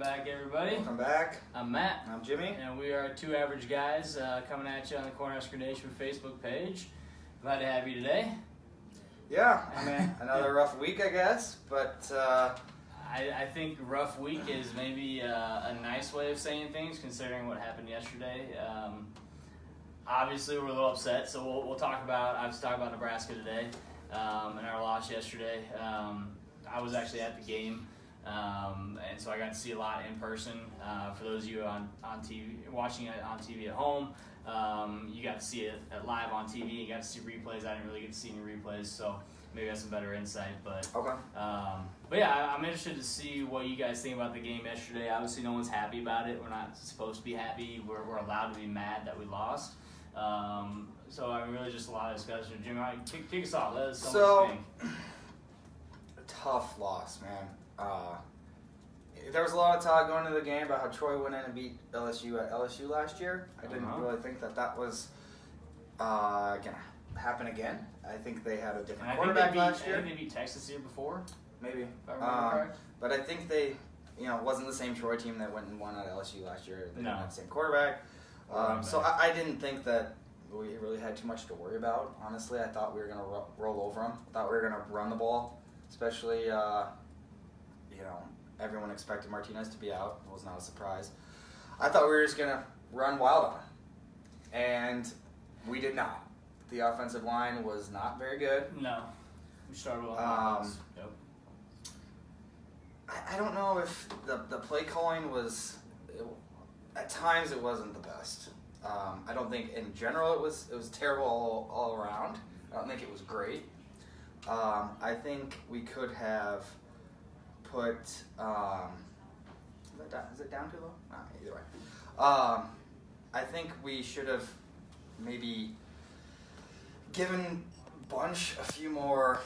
back, everybody. Welcome back. I'm Matt. I'm Jimmy. And we are two average guys coming at you on the Cornhusker Nation Facebook page. Glad to have you today. Yeah, I mean, another rough week, I guess, but... I think rough week is maybe a nice way of saying things, considering what happened yesterday. Obviously, we're a little upset, so we'll talk about Nebraska today and our loss yesterday. I was actually at the game, and so I got to see a lot in person. For those of you on TV, watching it on TV at home, you got to see it live on TV. You got to see replays. I didn't really get to see any replays, so maybe I have some better insight. But okay. But yeah, I'm interested to see what you guys think about the game yesterday. Obviously, no one's happy about it. We're not supposed to be happy. We're allowed to be mad that we lost. So I mean, really just a lot of discussion. Jimmy, kick us off. Let us know what you think. Tough loss, man. There was a lot of talk going into the game about how Troy went in and beat LSU at LSU last year. I didn't really think that was going to happen again. I think they had a different quarterback last year. I think they beat Texas the year before. Maybe. If I remember correct. But I think they, it wasn't the same Troy team that went and won at LSU last year. They didn't have the same quarterback. So I didn't think that we really had too much to worry about. Honestly, I thought we were going to roll over them. I thought we were going to run the ball, especially, everyone expected Martinez to be out. It was not a surprise. I thought we were just going to run wild on them, and we did not. The offensive line was not very good. No. We started with Yep. I don't know if the play calling was... At times, it wasn't the best. I don't think, in general, it was terrible all around. I don't think it was great. I think we could have put... is it down too low? Either way. I think we should have maybe given Bunch a few more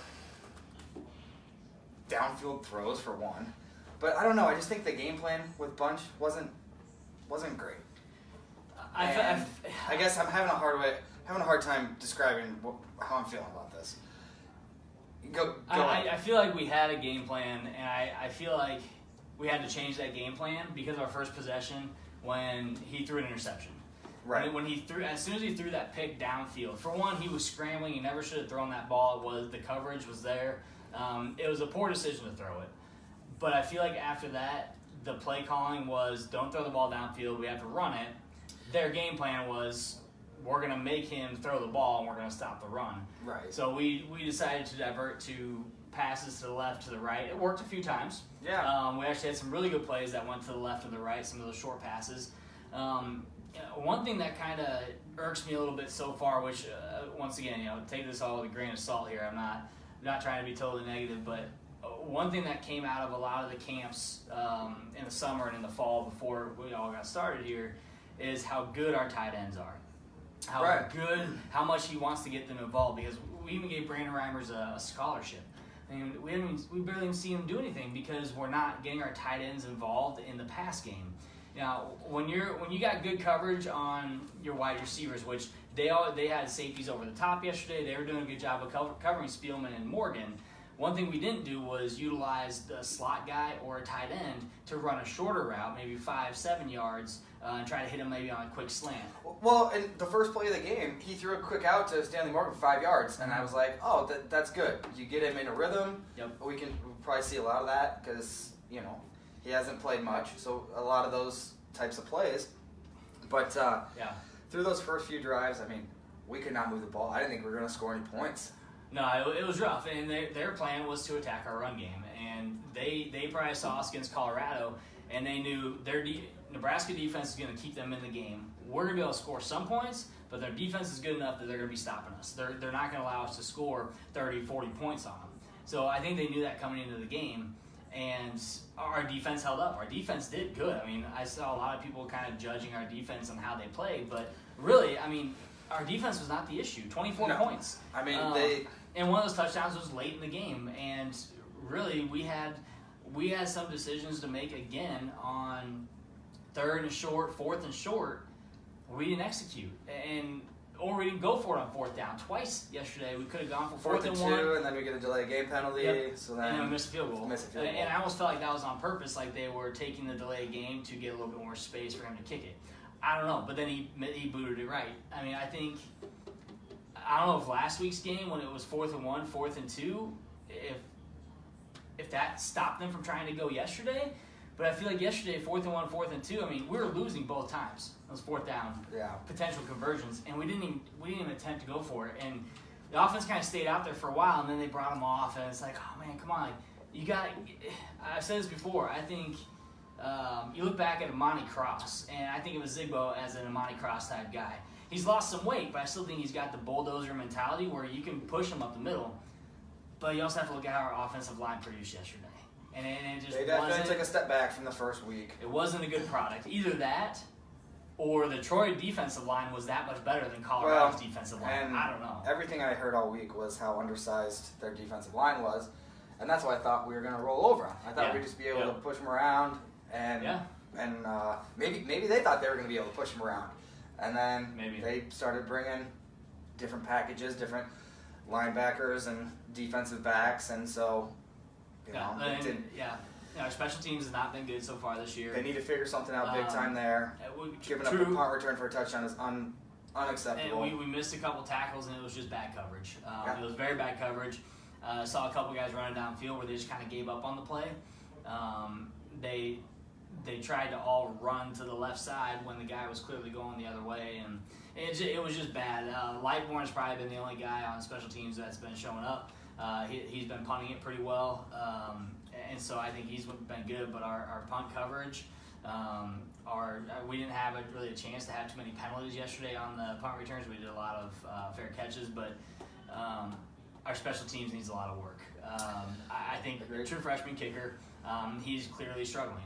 downfield throws for one. But I don't know. I just think the game plan with Bunch wasn't great. I guess I'm having a hard time describing how I'm feeling about this. Go I feel like we had a game plan, and I feel like we had to change that game plan because of our first possession when he threw an interception. Right. When he threw, as soon as he threw that pick downfield, for one, he was scrambling. He never should have thrown that ball. The coverage was there. It was a poor decision to throw it. But I feel like after that, the play calling was don't throw the ball downfield. We have to run it. Their game plan was we're going to make him throw the ball and we're going to stop the run. Right. So we decided to divert to passes to the left, to the right. It worked a few times. Yeah. We actually had some really good plays that went to the left and the right, some of those short passes. One thing that kind of irks me a little bit so far, which once again, take this all with a grain of salt here. I'm not trying to be totally negative, but one thing that came out of a lot of the camps in the summer and in the fall before we all got started here is how good our tight ends are. How much he wants to get them involved, because we even gave Brandon Reimers a scholarship. And we barely even see him do anything because we're not getting our tight ends involved in the pass game. Now, when you got good coverage on your wide receivers, which they had safeties over the top yesterday, they were doing a good job of covering Spielman and Morgan. One thing we didn't do was utilize the slot guy or a tight end to run a shorter route, maybe 5-7 yards, and try to hit him maybe on a quick slant. Well, in the first play of the game, he threw a quick out to Stanley Morgan for 5 yards, and I was like, oh, that's good. You get him in a rhythm. Yep. We'll probably see a lot of that because, he hasn't played much, so a lot of those types of plays. But through those first few drives, we could not move the ball. I didn't think we were going to score any points. No, it was rough, and their plan was to attack our run game, and they probably saw us against Colorado, and they knew their Nebraska defense is going to keep them in the game. We're going to be able to score some points, but their defense is good enough that they're going to be stopping us. They're not going to allow us to score 30, 40 points on them. So I think they knew that coming into the game, and our defense held up. Our defense did good. I saw a lot of people kind of judging our defense on how they played, but really, our defense was not the issue. 24 points. And one of those touchdowns was late in the game, and really we had some decisions to make again on 3rd and short, 4th and short. We didn't execute, and or we didn't go for it on fourth down. Twice yesterday we could have gone for fourth and 2, and then we get a delay game penalty. Yep. So then and we missed a field goal. And I almost felt like that was on purpose, like they were taking the delay game to get a little bit more space for him to kick it. I don't know, but then he booted it right. I mean, I don't know if last week's game when it was 4th and 1, 4th and 2, if that stopped them from trying to go yesterday. But I feel like yesterday, 4th and 1, 4th and 2, I mean, we were losing both times. Those fourth down potential conversions, and we didn't even attempt to go for it. And the offense kind of stayed out there for a while, and then they brought them off, and it's like, oh man, come on, you got. I've said this before. I think you look back at Amani Cross, and I think of Zigbo as an Amani Cross type guy. He's lost some weight, but I still think he's got the bulldozer mentality where you can push him up the middle. But you also have to look at how our offensive line produced yesterday. And it just they definitely took a step back from the first week. It wasn't a good product. Either that, or the Troy defensive line was that much better than Colorado's defensive line. I don't know. Everything I heard all week was how undersized their defensive line was, and that's why I thought we were going to roll over them. I thought we'd just be able to push them around, and maybe they thought they were going to be able to push them around. And then they started bringing different packages, different linebackers and defensive backs, and so our special teams has not been good so far this year. They need to figure something out big time there. Giving up a punt return for a touchdown is unacceptable. And we missed a couple tackles, and it was just bad coverage. It was very bad coverage. Saw a couple guys running downfield where they just kind of gave up on the play. They tried to all run to the left side when the guy was clearly going the other way, and it was just bad. Lightborn has probably been the only guy on special teams that's been showing up. He's been punting it pretty well, and so I think he's been good. But our punt coverage, we didn't have really a chance to have too many penalties yesterday on the punt returns. We did a lot of fair catches, but our special teams needs a lot of work. I think true freshman kicker, he's clearly struggling.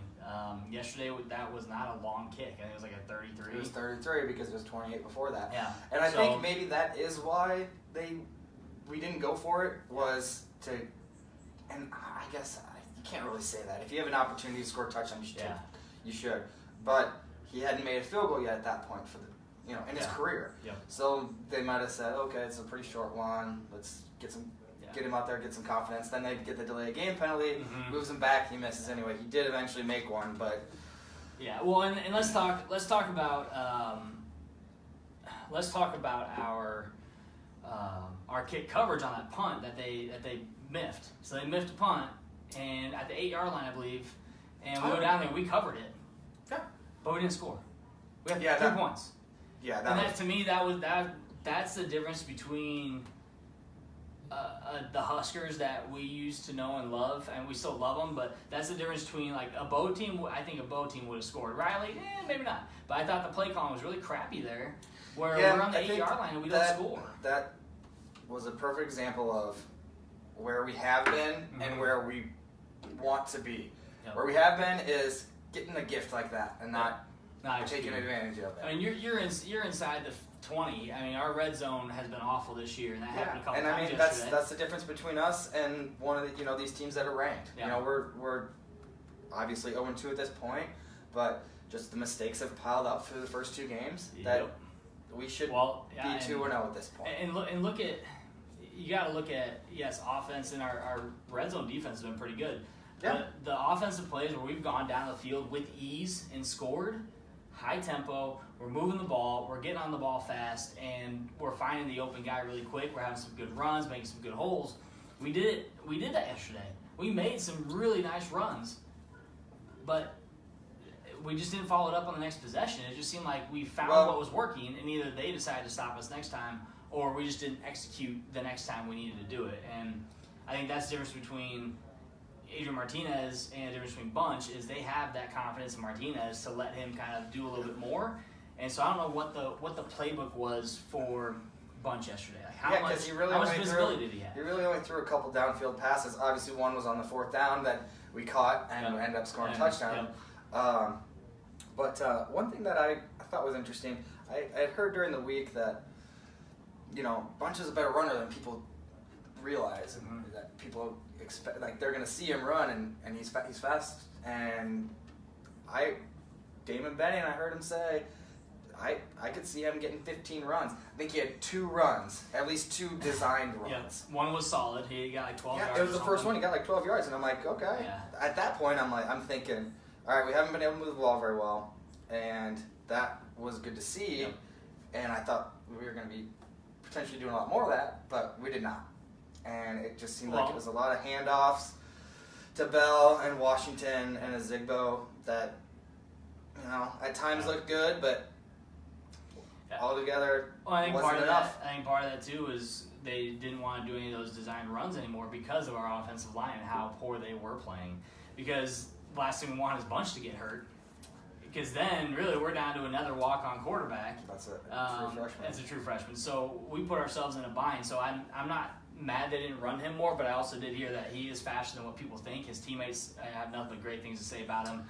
Yesterday, that was not a long kick. I think it was like a 33. It was 33 because it was 28 before that. Yeah. And I think maybe that is why we didn't go for it, was to, and I guess you can't really say that. If you have an opportunity to score a touchdown, you should. But he hadn't made a field goal yet at that point in his career. Yeah. So they might have said, okay, it's a pretty short one. Let's get him out there, get some confidence. Then they get the delay game penalty, moves him back, he misses anyway. He did eventually make one, but well, and let's talk about our kick coverage on that punt that they miffed. So they miffed a punt, and at the 8-yard line, I believe, and we go down there and we covered it. Yeah. But we didn't score. We had 2 points. Yeah, to me that's the difference between the Huskers that we used to know and love, and we still love them, but that's the difference between like a Bow team. I think a Bow team would have scored. Riley, maybe not. But I thought the play calling was really crappy there, where we're on the 8-yard line and we don't score. That was a perfect example of where we have been and where we want to be. Yep. Where we have been is getting a gift like that and not taking advantage of it. I mean, you're inside the 20. I mean, our red zone has been awful this year, and that happened a couple times yesterday. And I mean, that's the difference between us and one of the, these teams that are ranked. Yeah. We're obviously 0-2 at this point, but just the mistakes have piled up through the first 2 games that we should be 2-0 at this point. And look at, you got to look at, offense, and our red zone defense has been pretty good. Yeah. The offensive plays where we've gone down the field with ease and scored, high tempo, we're moving the ball, we're getting on the ball fast, and we're finding the open guy really quick. We're having some good runs, making some good holes. We did that yesterday. We made some really nice runs, but we just didn't follow it up on the next possession. It just seemed like we found what was working, and either they decided to stop us next time, or we just didn't execute the next time we needed to do it. And I think that's the difference between Adrian Martinez and the difference between Bunch is they have that confidence in Martinez to let him kind of do a little bit more. And so I don't know what the playbook was for Bunch yesterday. Like how much visibility did he have? He really only threw a couple downfield passes. Obviously, one was on the 4th down that we caught and ended up scoring a touchdown. But one thing that I thought was interesting, I had heard during the week that Bunch is a better runner than people realize, and that people expect, like they're going to see him run, and he's fast. And Damon Benning, I heard him say, I could see him getting 15 runs. I think he had 2 runs, at least 2 designed runs. Yeah, one was solid. He got like 12 yards. Yeah, it was the first one. He got like 12 yards, and I'm like, okay. Yeah. At that point, I'm thinking, all right, we haven't been able to move the ball very well, and that was good to see. Yep. And I thought we were going to be potentially doing a lot more of that, but we did not. And it just seemed like it was a lot of handoffs to Bell and Washington and Azigbo that, at times looked good, but altogether wasn't enough. I think part of that too is they didn't want to do any of those designed runs anymore because of our offensive line and how poor they were playing. Because the last thing we want is Bunch to get hurt. Because then, really, we're down to another walk-on quarterback. That's a true freshman. As a true freshman. So we put ourselves in a bind. So I'm not mad they didn't run him more, but I also did hear that he is faster than what people think. His teammates have nothing but great things to say about him.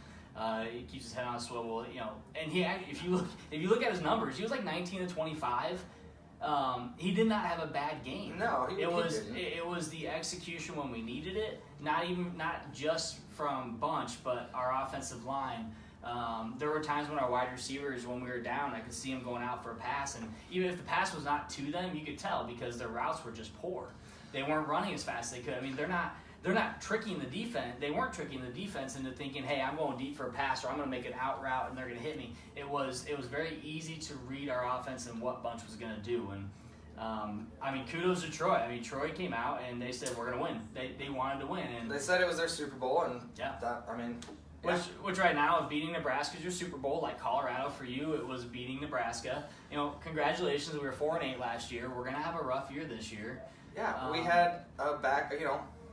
He keeps his head on a swivel, And he, if you look at his numbers, he was like 19 to 25. He did not have a bad game. No, he didn't. It was the execution when we needed it. Not just from Bunch, but our offensive line. There were times when our wide receivers, when we were down, I could see them going out for a pass, and even if the pass was not to them, you could tell because their routes were just poor. They weren't running as fast as they could. I mean, they're not tricking the defense. They weren't tricking the defense into thinking, hey, I'm going deep for a pass, or I'm going to make an out route and they're going to hit me. It was very easy to read our offense and what Bunch was going to do. And kudos to Troy. Troy came out and they said we're going to win. They wanted to win, and they said it was their Super Bowl, and yeah. Which right now, if beating Nebraska is your Super Bowl, like Colorado for you, it was beating Nebraska. Congratulations. We were 4-8 last year. We're going to have a rough year this year. Yeah, we had a back.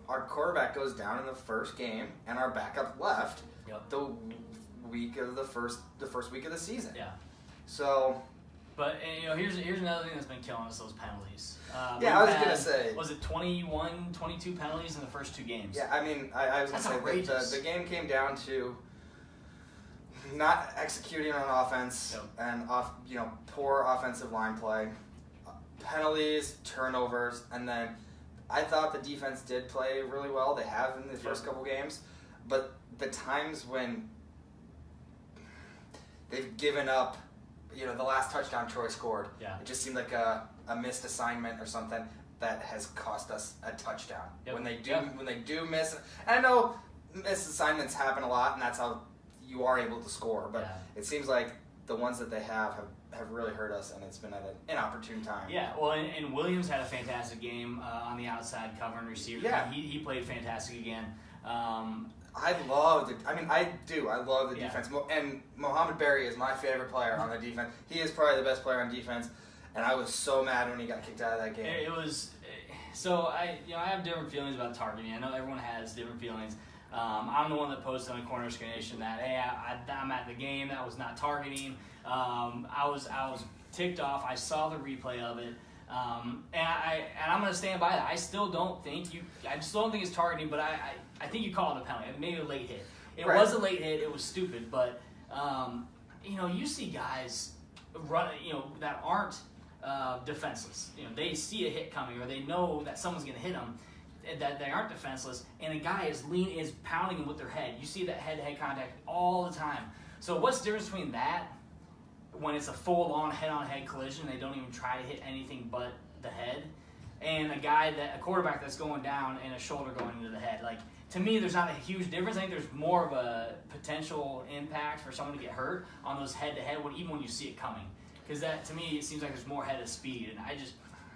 Our quarterback goes down in the first game, and our backup left the week of the first week of the season. Yeah. So. But here's another thing that's been killing us: those penalties. I was gonna say. Was it 21, 22 penalties in the first 2 games? Yeah, I was gonna say the game came down to not executing on offense and poor offensive line play, penalties, turnovers, and then I thought the defense did play really well. They have in the first couple games, but the times when they've given up. The last touchdown Troy scored, it just seemed like a missed assignment or something that has cost us a touchdown. Yep. When they do miss, and I know missed assignments happen a lot, and that's how you are able to score. But it seems like the ones that they have really hurt us, and it's been at an inopportune time. Yeah, well, and Williams had a fantastic game on the outside covering receiver. Yeah. He played fantastic again. I love the defense. And Mohamed Berry is my favorite player on the defense. He is probably the best player on defense. And I was so mad when he got kicked out of that game. It was so I have different feelings about targeting. I know everyone has different feelings. I'm the one that posted on Cornerstone Nation that hey, I'm at the game. That was not targeting. I was ticked off. I saw the replay of it. And I'm going to stand by that. I still don't think it's targeting, but I think you call it a penalty. Maybe a late hit. It was a late hit. It was stupid, but you see guys run, that aren't defenseless. They see a hit coming, or they know that someone's going to hit them, that they aren't defenseless, and a guy is pounding them with their head. You see that head-to-head contact all the time. So what's the difference between that? When it's a full-on head-on-head collision, they don't even try to hit anything but the head, and a quarterback that's going down and a shoulder going into the head. Like, to me, there's not a huge difference. I think there's more of a potential impact for someone to get hurt on those head-to-head, even when you see it coming. Because that, to me, it seems like there's more head of speed, and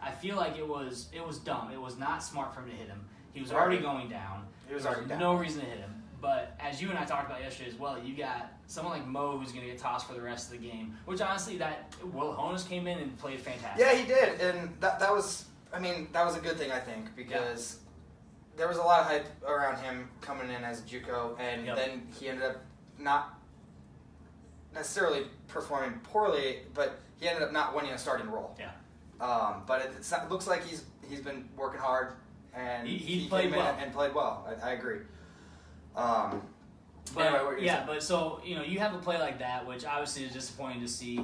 I feel like it was dumb. It was not smart for him to hit him. He was already going down. No reason to hit him. But as you and I talked about yesterday as well, you got someone like Mo who's going to get tossed for the rest of the game. Which honestly, Will Honus came in and played fantastic. Yeah, he did, and that was a good thing, I think, because there was a lot of hype around him coming in as a JUCO, and then he ended up not necessarily performing poorly, but he ended up not winning a starting role. Yeah. But it looks like he's been working hard, and he played well. And played well. I agree. But so you have a play like that, which obviously is disappointing to see.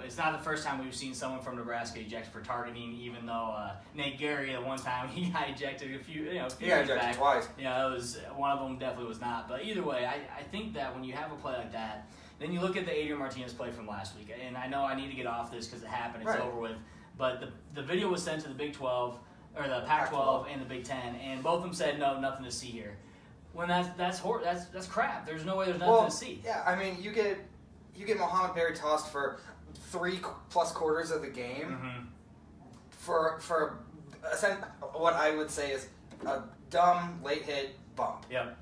It's not the first time we've seen someone from Nebraska ejected for targeting. Even though Nate Gary at one time he got ejected a few years back. Twice. It was one of them definitely was not. But either way, I think that when you have a play like that, Then you look at the Adrian Martinez play from last week, and I know I need to get off this because it happened. It's Right. over with. But the video was sent to the Big 12 or the Pac-12 and the Big 10, and both of them said no, nothing to see here. When that's crap. There's no way there's nothing to see. Yeah, I mean, you get Mohamed Barry tossed for 3+ quarters of the game for what I would say is a dumb late hit bump. Yep.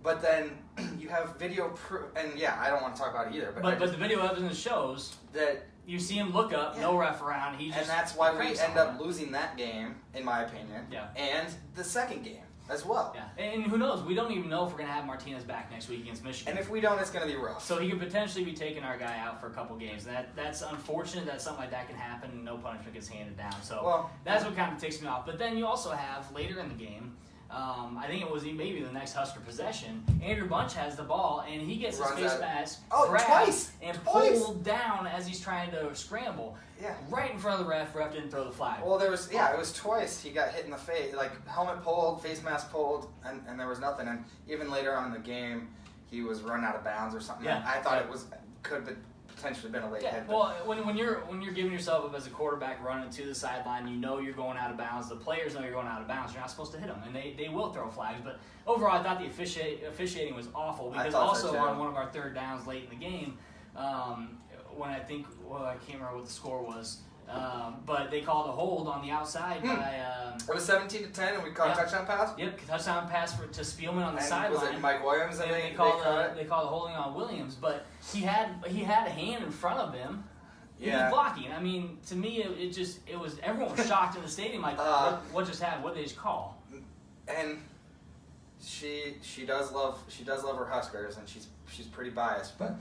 But then you have video proof, and yeah, I don't want to talk about it either. But the video evidence shows that you see him look up, no ref around. And that's why we end up losing that game, in my opinion. Yeah. And the second game as well. Yeah. And who knows? We don't even know if we're going to have Martinez back next week against Michigan. And if we don't, it's going to be rough. So he could potentially be taking our guy out for a couple games. That's unfortunate that something like that can happen and no punishment gets handed down. So that's what kind of takes me off. But then you also have, later in the game, I think it was maybe the next Husker possession, Andrew Bunch has the ball, and he gets his face mask grabbed and pulled down as he's trying to scramble. Yeah. Right in front of the ref. Ref didn't throw the flag. Well, it was twice. He got hit in the face, like helmet pulled, face mask pulled, and there was nothing. And even later on in the game, he was run out of bounds or something. Yeah. I thought it could have potentially been a late hit. Well, when you're giving yourself up as a quarterback running to the sideline, you know you're going out of bounds. The players know you're going out of bounds. You're not supposed to hit them, and they will throw flags. But overall, I thought the officiating was awful because also on one of our third downs late in the game, when I can't remember what the score was. But they called a hold on the outside by. It was 17-10, and we caught a touchdown pass. Yep, touchdown pass to Spielman on the sideline. Was it Mike Williams? And they called the holding on Williams, but he had a hand in front of him. He was blocking. I mean, to me, it was everyone was shocked in the stadium. Like, what just happened? What did they just call? And she does love her Huskers, and she's pretty biased, but.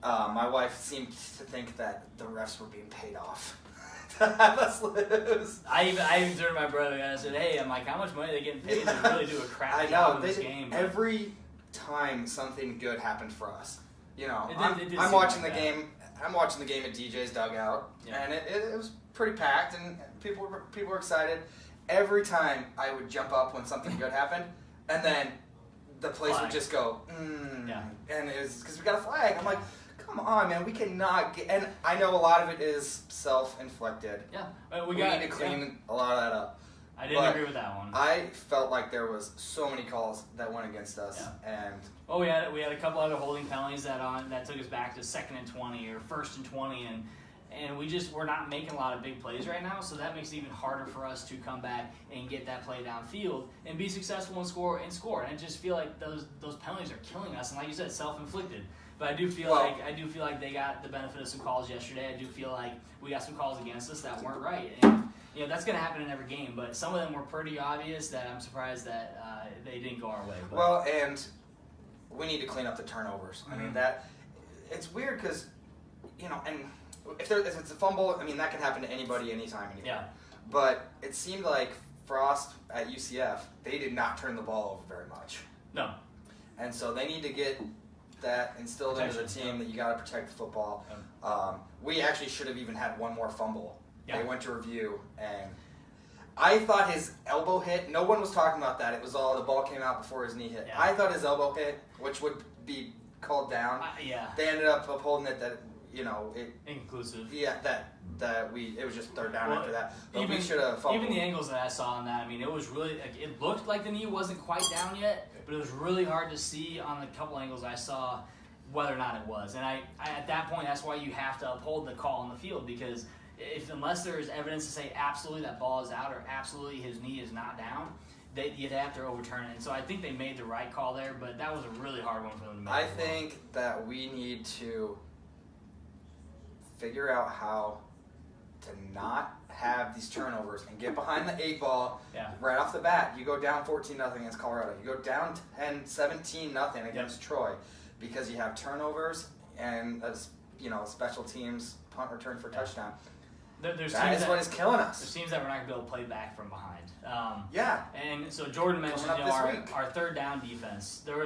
My wife seemed to think that the refs were being paid off to have us lose. I even turned to my brother and I said, "Hey, I'm like, how much money are they getting paid to really do a crap job in this game?" Every time something good happened for us, it I'm watching the game. I'm watching the game at DJ's dugout, and it was pretty packed, and people were excited. Every time I would jump up when something good happened, and then the place would just go, and it was because we got a flag. I'm like. Come on, man. We cannot get... And I know a lot of it is self-inflicted. Yeah. We need to clean a lot of that up. I didn't agree with that one. I felt like there was so many calls that went against us. Yeah. And we had a couple other holding penalties that took us back to 2nd and 20 or 1st and 20. And we're not making a lot of big plays right now, so that makes it even harder for us to come back and get that play downfield and be successful and score. And I just feel like those penalties are killing us. And like you said, self-inflicted. But I do feel like they got the benefit of some calls yesterday. I do feel like we got some calls against us that weren't right, and that's going to happen in every game. But some of them were pretty obvious that I'm surprised that they didn't go our way. But. Well, and we need to clean up the turnovers. I mean it's weird because and if it's a fumble, I mean that can happen to anybody, anytime, anywhere. Yeah. But it seemed like Frost at UCF, they did not turn the ball over very much. No. And so they need to get that instilled into the team that you got to protect the football. We actually should have even had one more fumble. They went to review, and I thought his elbow hit. No one was talking about that. It was all the ball came out before his knee hit. Yeah. I thought his elbow hit, which would be called down. They ended up upholding it that inconclusive. Yeah, it was just third down after that. But we should have fumbled. Even the angles that I saw on that, I mean, it was really it looked like the knee wasn't quite down yet, but it was really hard to see on the couple angles I saw whether or not it was. And I at that point, that's why you have to uphold the call on the field, because unless there is evidence to say absolutely that ball is out or absolutely his knee is not down, you'd have to overturn it. And so I think they made the right call there, but that was a really hard one for them to make. I think that we need to figure out how to not have these turnovers and get behind the 8 ball right off the bat. You go down 14-0 against Colorado. You go down 17-0 against Troy because you have turnovers and special teams punt return for touchdown. That is what is killing us. There's teams that we're not going to be able to play back from behind. And so Jordan mentioned our third down defense. There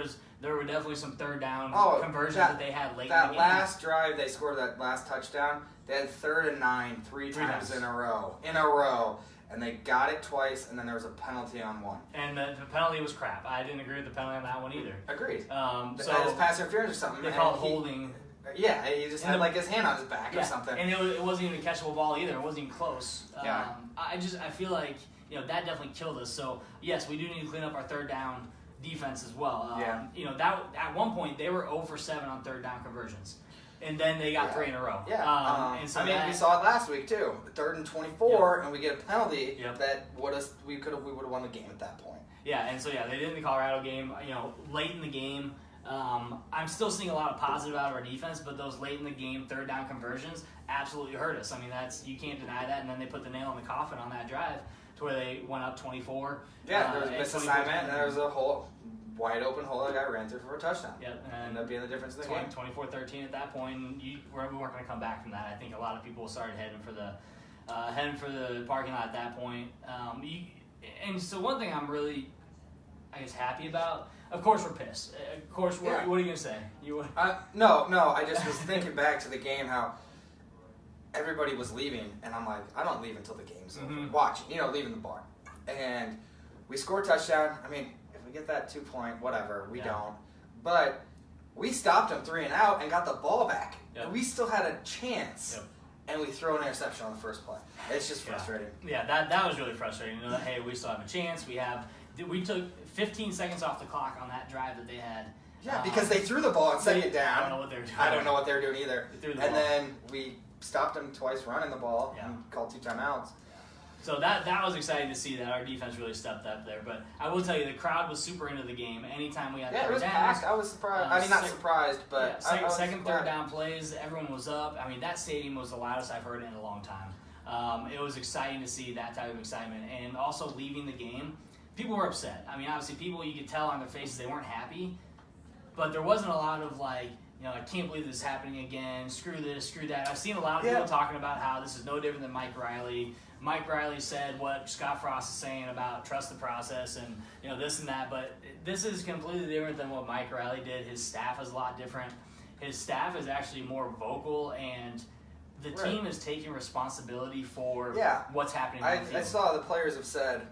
were definitely some third down conversions that they had late in the game. That last drive they scored that last touchdown, they had 3rd and 9 three times in a row. and they got it twice, and then there was a penalty on one. And the penalty was crap. I didn't agree with the penalty on that one either. Agreed. So it was pass interference or something. They called holding. Yeah, he just had like his hand on his back or something. And it wasn't even a catchable ball either. It wasn't even close. Yeah. I feel like that definitely killed us. So yes, we do need to clean up our third down defense as well. That at one point they were 0 for 7 on third down conversions. And then they got 3 in a row. Yeah. And so we saw it last week too. 3rd and 24, and we get a penalty that we would have won the game at that point. Yeah, and so they did in the Colorado game. Late in the game, I'm still seeing a lot of positive out of our defense, but those late in the game third down conversions absolutely hurt us. I mean, you can't deny that. And then they put the nail in the coffin on that drive to where they went up 24. Yeah, there was a misassignment, and there was a wide open hole that guy ran through for a touchdown. Yep, and ended up being the difference in the game. 24-13 at that point. And we weren't going to come back from that. I think a lot of people started heading for the parking lot at that point. And so one thing I'm really, I guess, happy about. Of course, we're pissed. Of course, what are you going to say? No. I just was thinking back to the game how everybody was leaving, and I'm like, I don't leave until the game's over. Watching, leaving the bar, and we score a touchdown. I mean, if we get that 2-point, whatever, we don't. But we stopped them 3 and out and got the ball back. Yep. And we still had a chance, and we throw an interception on the first play. It's just frustrating. Yeah, that was really frustrating. Hey, we still have a chance. We took 15 seconds off the clock on that drive that they had. Yeah, because they threw the ball on second down. I don't know what they were doing. I don't know what they were doing either. Then we stopped them twice running the ball and called 2 timeouts. So that was exciting to see that our defense really stepped up there. But I will tell you, the crowd was super into the game. Anytime we had it was packed. I was surprised. I mean, not surprised, but second, third down plays, everyone was up. I mean, that stadium was the loudest I've heard it in a long time. It was exciting to see that type of excitement. And also leaving the game, people were upset. I mean, obviously, people, you could tell on their faces they weren't happy. But there wasn't a lot of I can't believe this is happening again. Screw this, screw that. I've seen a lot of people talking about how this is no different than Mike Riley. Mike Riley said what Scott Frost is saying about trust the process and this and that. But this is completely different than what Mike Riley did. His staff is a lot different. His staff is actually more vocal, and the team is taking responsibility for what's happening on the field. I saw the players have said,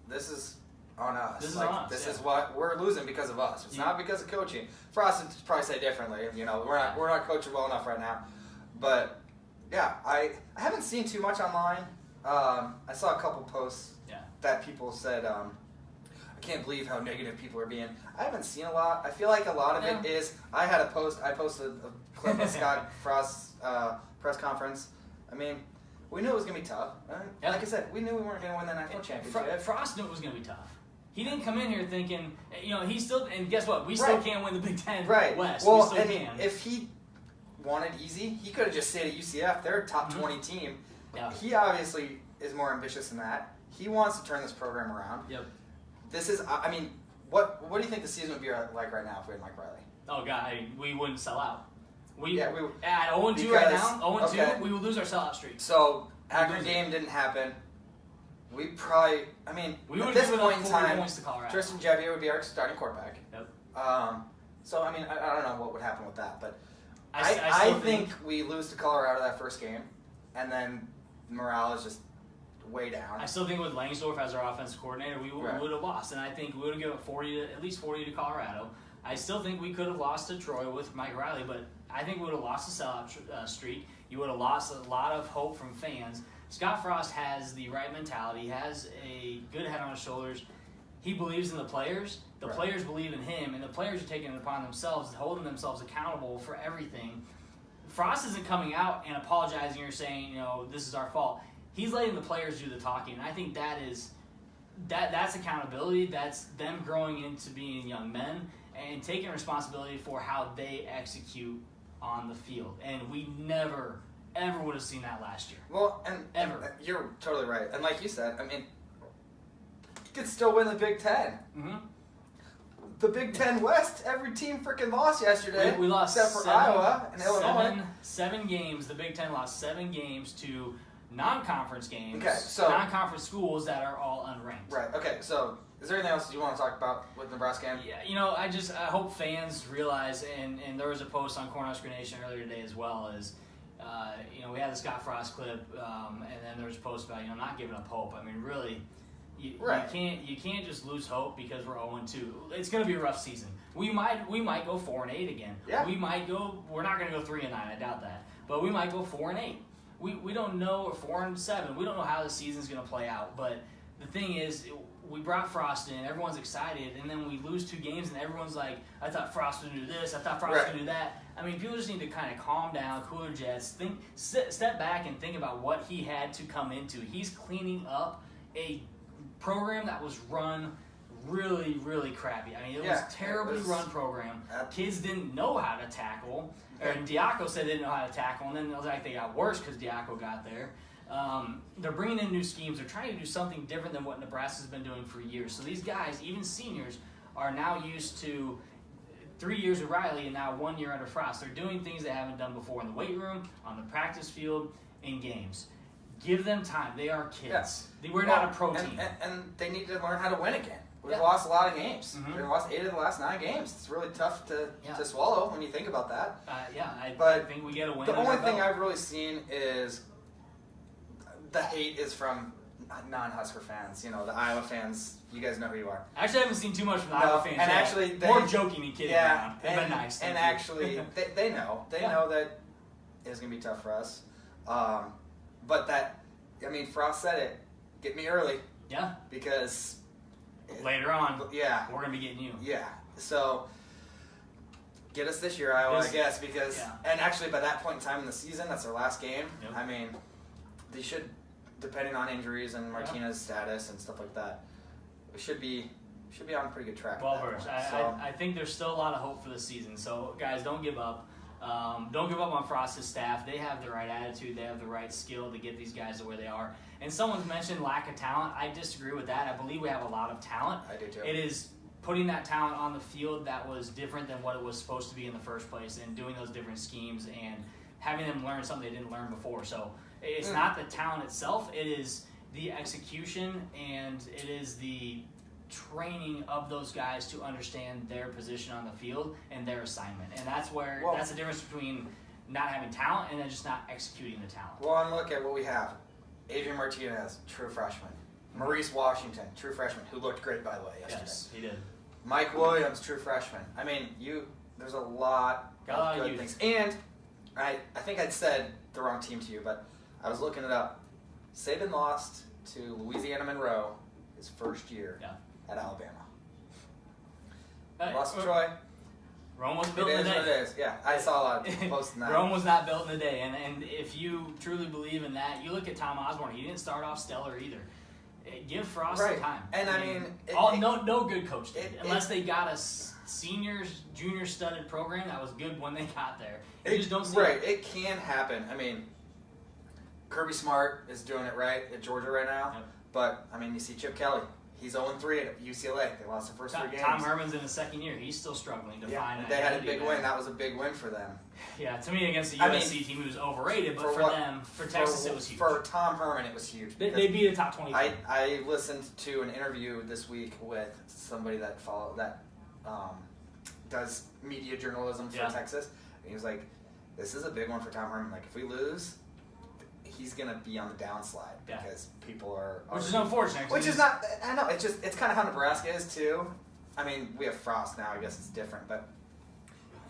this is on us. This is what we're losing because of us. It's not because of coaching. Frost would probably say differently. We're not coaching well enough right now. But I haven't seen too much online. I saw a couple posts that people said, I can't believe how negative people are being. I haven't seen a lot. I feel like a lot of it is, I posted a clip of Scott Frost's press conference. I mean, we knew it was going to be tough. Like I said, we knew we weren't going to win the national championship. Frost knew it was going to be tough. He didn't come in here thinking, he still, and guess what? We still can't win the Big Ten West. Well, we still can. If he wanted easy, he could have just stayed at UCF. They're a top 20 team. Yeah. He obviously is more ambitious than that. He wants to turn this program around. Yep. This is, I mean, what do you think the season would be like right now if we had Mike Riley? Oh, God, we wouldn't sell out. We at 0-2 because, right now, 0-2, we would lose our sellout streak. So, Akron game didn't happen. We probably, at this point in time, Tristan Javier would be our starting quarterback. Yep. So, I don't know what would happen with that, but I think we lose to Colorado that first game, and then morale is just way down. I still think with Langsdorff as our offensive coordinator, we would have lost, and I think we would have given at least 40 to Colorado. I still think we could have lost to Troy with Mike Riley, but I think we would have lost the sellout streak. You would have lost a lot of hope from fans. Scott Frost has the right mentality. He has a good head on his shoulders. He believes in the players. The players believe in him, and the players are taking it upon themselves, holding themselves accountable for everything. Frost isn't coming out and apologizing or saying, this is our fault. He's letting the players do the talking. And I think that's accountability. That's them growing into being young men and taking responsibility for how they execute on the field. And we never, ever would have seen that last year. Well, and you're totally right. And like you said, you could still win the Big Ten. Mm-hmm. The Big Ten West, every team freaking lost yesterday. We lost except for Iowa and Illinois. Seven games. The Big Ten lost 7 games to non-conference games. Okay, so non-conference schools that are all unranked. Right. Okay. So, is there anything else you want to talk about with the Nebraska game? Yeah. I hope fans realize, and there was a post on Cornhusker Nation earlier today as well, is We had the Scott Frost clip, and then there was a post about not giving up hope. I mean, really, you can't just lose hope because we're 0-2. It's going to be a rough season. We might go 4-8 again. Yeah. We're not going to go 3-9. I doubt that. But we might go 4-8. We don't know, or 4-7. We don't know how the season's going to play out. But the thing is, we brought Frost in. Everyone's excited, and then we lose 2 games, and everyone's like, "I thought Frost would do this. I thought Frost would do that." I mean, people just need to kind of calm down, cool their jets, step back, and think about what he had to come into. He's cleaning up a program that was run really, really crappy. I mean, it was a terribly run program. Kids didn't know how to tackle. And Diaco said they didn't know how to tackle, and then it was like they got worse because Diaco got there. They're bringing in new schemes. They're trying to do something different than what Nebraska's been doing for years. So these guys, even seniors, are now used to 3 years with Riley and now 1 year under Frost. They're doing things they haven't done before in the weight room, on the practice field, in games. Give them time. They are kids. Yeah. We're not a pro team. And they need to learn how to win again. We've lost a lot of games. Mm-hmm. We've lost 8 of the last 9 games. It's really tough to swallow when you think about that. I think we get a win. The only thing I've really seen is the hate is from non-Husker fans. The Iowa fans. You guys know who you are. Actually, I haven't seen too much from the Iowa fans. And actually, more joking than kidding around. They've been nice. And actually, they know. They know that it's going to be tough for us. But Frost said it. Get me early. Yeah. Because later on, we're going to be getting you. Yeah. So get us this year, Iowa, I guess, because and actually by that point in time in the season, that's their last game. Yep. I mean, they should, depending on injuries and Martinez's status and stuff like that, we should be on a pretty good track. Well versed. I think there's still a lot of hope for the season. So guys, don't give up. Don't give up on Frost's staff. They have the right attitude. They have the right skill to get these guys to where they are. And someone's mentioned lack of talent. I disagree with that. I believe we have a lot of talent. I do too. It is putting that talent on the field that was different than what it was supposed to be in the first place, and doing those different schemes and having them learn something they didn't learn before. So it's not the talent itself. It is the execution, and it is the training of those guys to understand their position on the field and their assignment. And that's the difference between not having talent and then just not executing the talent. Well, and look at what we have. Adrian Martinez, true freshman. Maurice Washington, true freshman, who looked great, by the way, yesterday. Yes, he did. Mike Williams, true freshman. I mean, there's a lot of good things. And I think I'd said the wrong team to you, but I was looking it up. Saban lost to Louisiana Monroe his first year at Alabama. Lost to Troy. Rome was built in a day. It is what it is. Yeah, I saw a lot of people posting that. Rome was not built in a day, and if you truly believe in that, you look at Tom Osborne. He didn't start off stellar either. Give Frost some time. And I mean, no good coach did, unless they got a seniors, junior studded program that was good when they got there. You just don't see it. It can happen. I mean, Kirby Smart is doing it right at Georgia right now. Yep. But I mean, you see Chip Kelly. He's 0-3 at UCLA. They lost the first 3 games. Tom Herman's in his second year. He's still struggling to find an They had a big win. That was a big win for them. Yeah, to me, against the USC team, it was overrated. But for Texas, it was huge. For Tom Herman, it was huge. They beat a top 20 team. I listened to an interview this week with somebody that does media journalism for Texas. And he was like, this is a big one for Tom Herman. Like, if we lose, he's gonna be on the downslide because people are which is unfortunate. Which is not. I know it's kind of how Nebraska is too. I mean, we have Frost now. I guess it's different, but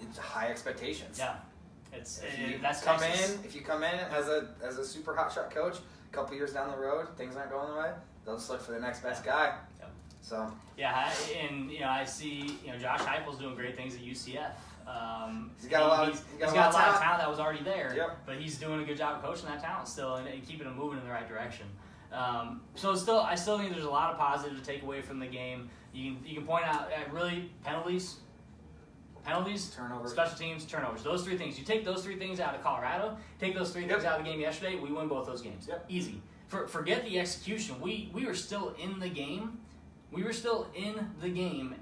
it's high expectations. Yeah, if you come in as a super hotshot coach, a couple years down the road, things aren't going the way. They'll just look for the next best guy. Yeah. So and I see Josh Heupel's doing great things at UCF. He's got a lot of talent that was already there, but he's doing a good job of coaching that talent still and keeping them moving in the right direction. So I still think there's a lot of positive to take away from the game. You can point out really penalties, turnovers, special teams, turnovers. Those 3 things. You take those 3 things out of Colorado, take those 3 things out of the game yesterday, we win both those games. Yep. Easy. Forget the execution. We were still in the game.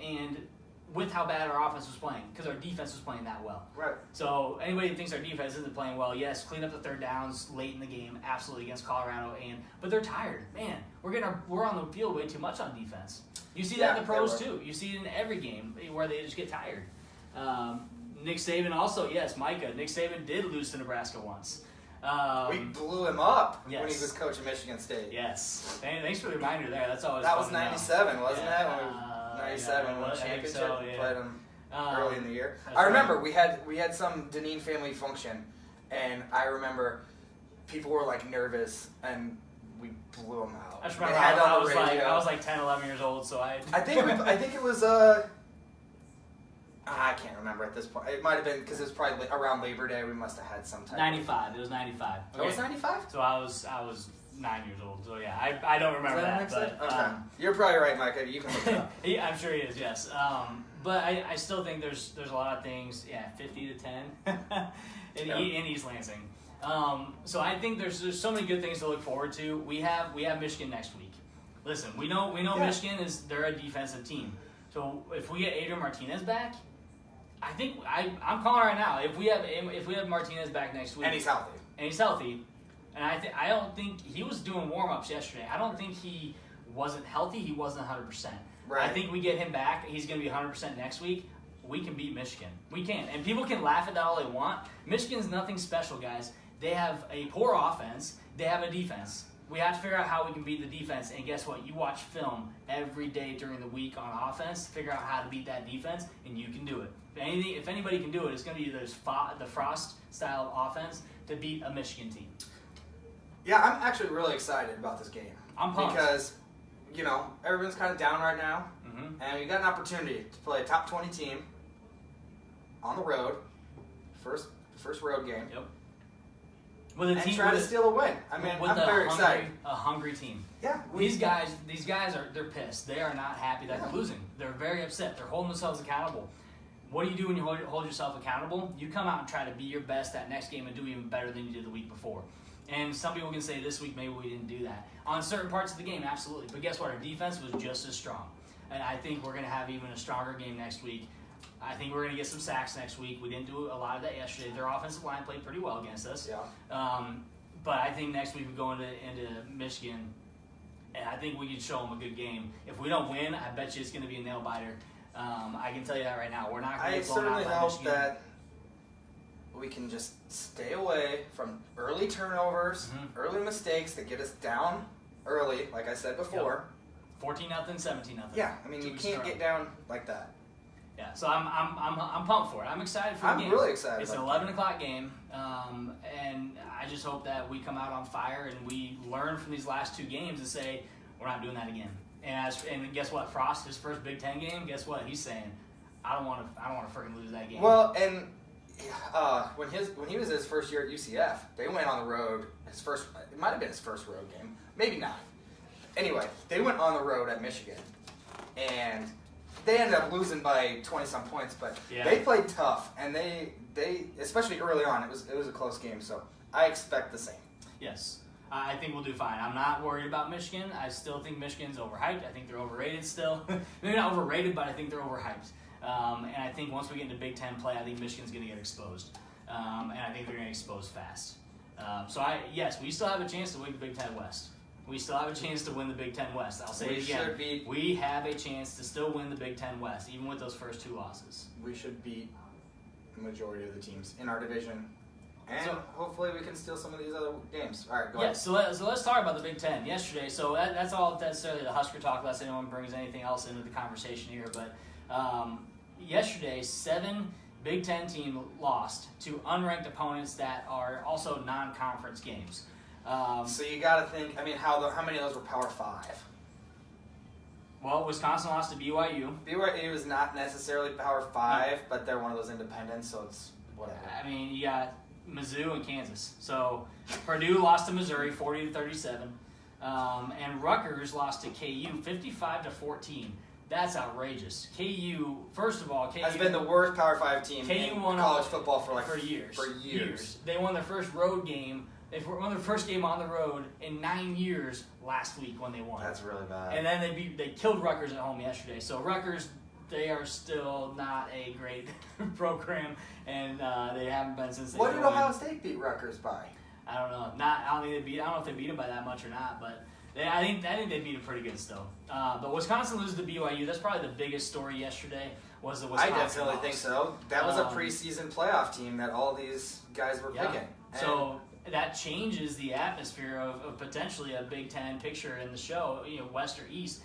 And with how bad our offense was playing, because our defense was playing that well. Right. So anybody that thinks our defense isn't playing well, yes, clean up the third downs late in the game, absolutely, against Colorado. But they're tired. Man, we're on the field way too much on defense. You see that in the pros too. You see it in every game where they just get tired. Nick Saban also, yes, Micah. Nick Saban did lose to Nebraska once. We blew him up yes. when he was coaching Michigan State. Yes. Thanks for the reminder there. That's always That fun was to know. 97, wasn't Yeah. it? When we 97 won the championship. So, yeah. Played them early in the year. That's I remember right. we had some Deneen family function, and I remember people were like nervous, and we blew them out. I just remember It had I on the radio. was like 10, 11 years old, so I think it was I can't remember at this point. It might have been because it was probably around Labor Day. We must have had some type. 95. It was 95. Okay. It was 95. So I was 9 years old. So yeah, I don't remember that. But okay. You're probably right, Micah. You can look it up. I'm sure he is. Yes. But I still think there's a lot of things. Yeah, 50 to 10 in East Lansing. So I think there's so many good things to look forward to. We have Michigan next week. Listen, we know Michigan they're a defensive team. So if we get Adrian Martinez back, I think I'm calling right now. If we have Martinez back next week, and he's healthy, and I don't think he was doing warm-ups yesterday. I don't think he wasn't healthy. He wasn't 100%. Right. I think we get him back. He's going to be 100% next week. We can beat Michigan. We can, and people can laugh at that all they want. Michigan's nothing special, guys. They have a poor offense. They have a defense. We have to figure out how we can beat the defense. And guess what? You watch film every day during the week on offense, figure out how to beat that defense, and you can do it. If anybody can do it, it's going to be the Frost style of offense to beat a Michigan team. Yeah, I'm actually really excited about this game. I'm pumped. Because, everyone's kind of down right now. Mm-hmm. And we got an opportunity to play a top 20 team on the road. First road game. Yep. With a and team, try to steal a win. I mean, I'm very excited. A hungry team. Yeah. These guys they're pissed. They are not happy that they're losing. They're very upset. They're holding themselves accountable. What do you do when you hold yourself accountable? You come out and try to be your best that next game and do even better than you did the week before. And some people can say this week maybe we didn't do that. On certain parts of the game, absolutely. But guess what? Our defense was just as strong. And I think we're going to have even a stronger game next week. I think we're going to get some sacks next week. We didn't do a lot of that yesterday. Their offensive line played pretty well against us. Yeah. But I think next week we go into Michigan, and I think we can show them a good game. If we don't win, I bet you it's going to be a nail-biter. I can tell you that right now. We're not going to get blown out by Michigan. I certainly hope that we can just stay away from early turnovers, early mistakes that get us down early, like I said before. 14-0, 17-0. Yeah, I mean, you can't get down like that. Yeah, so I'm pumped for it. I'm excited for the game. I'm really excited. It's an 11 o'clock game, and I just hope that we come out on fire and we learn from these last two games and say we're not doing that again. And guess what? Frost, his first Big Ten game. Guess what? He's saying, I don't want to freaking lose that game. Well, and when he was his first year at UCF, they went on the road. It might have been his first road game, maybe not. Anyway, they went on the road at Michigan, and they ended up losing by 20-some points, but they played tough, and they especially early on, it was a close game, so I expect the same. Yes, I think we'll do fine. I'm not worried about Michigan. I still think Michigan's overhyped. I think they're overrated still. Maybe not overrated, but I think they're overhyped. And I think once we get into Big Ten play, I think Michigan's going to get exposed, and I think they're going to expose fast. Yes, we still have a chance to win the Big Ten West. We still have a chance to win the Big Ten West. I'll say it again. We have a chance to still win the Big Ten West, even with those first two losses. We should beat the majority of the teams in our division, and hopefully we can steal some of these other games. All right, go ahead. So let's talk about the Big Ten yesterday. So that's all necessarily the Husker talk, unless anyone brings anything else into the conversation here. But yesterday, 7 Big Ten teams lost to unranked opponents that are also non-conference games. So you got to think. I mean, how many of those were Power 5? Well, Wisconsin lost to BYU. BYU is not necessarily Power 5, but they're one of those independents, so it's whatever. I mean, you got Mizzou and Kansas. So Purdue lost to Missouri 40-37, and Rutgers lost to KU 55-14. That's outrageous. KU, first of all, has been the worst Power 5 team in college football for years. For years. They won their first road game. They won their first game on the road in 9 years last week when they won. That's really bad. And then they killed Rutgers at home yesterday. So Rutgers, they are still not a great program, and they haven't been since. What did Ohio State beat Rutgers by? I don't know. I don't know if they beat them by that much or not, but I think they beat them pretty good still. But Wisconsin loses to BYU. That's probably the biggest story yesterday. Was the Wisconsin I definitely loss. think so. That was a preseason playoff team that all these guys were picking. So that changes the atmosphere of potentially a Big Ten picture in the show, West or East.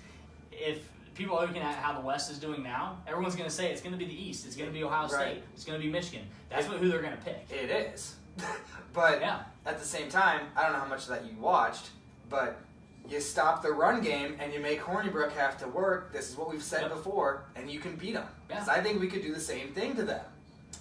If people are looking at how the West is doing now, everyone's going to say it's going to be the East. It's going to be Ohio State. It's going to be Michigan. That's who they're going to pick. It is. But at the same time, I don't know how much of that you watched, but you stop the run game and you make Hornibrook have to work. This is what we've said before, and you can beat them. Because I think we could do the same thing to them.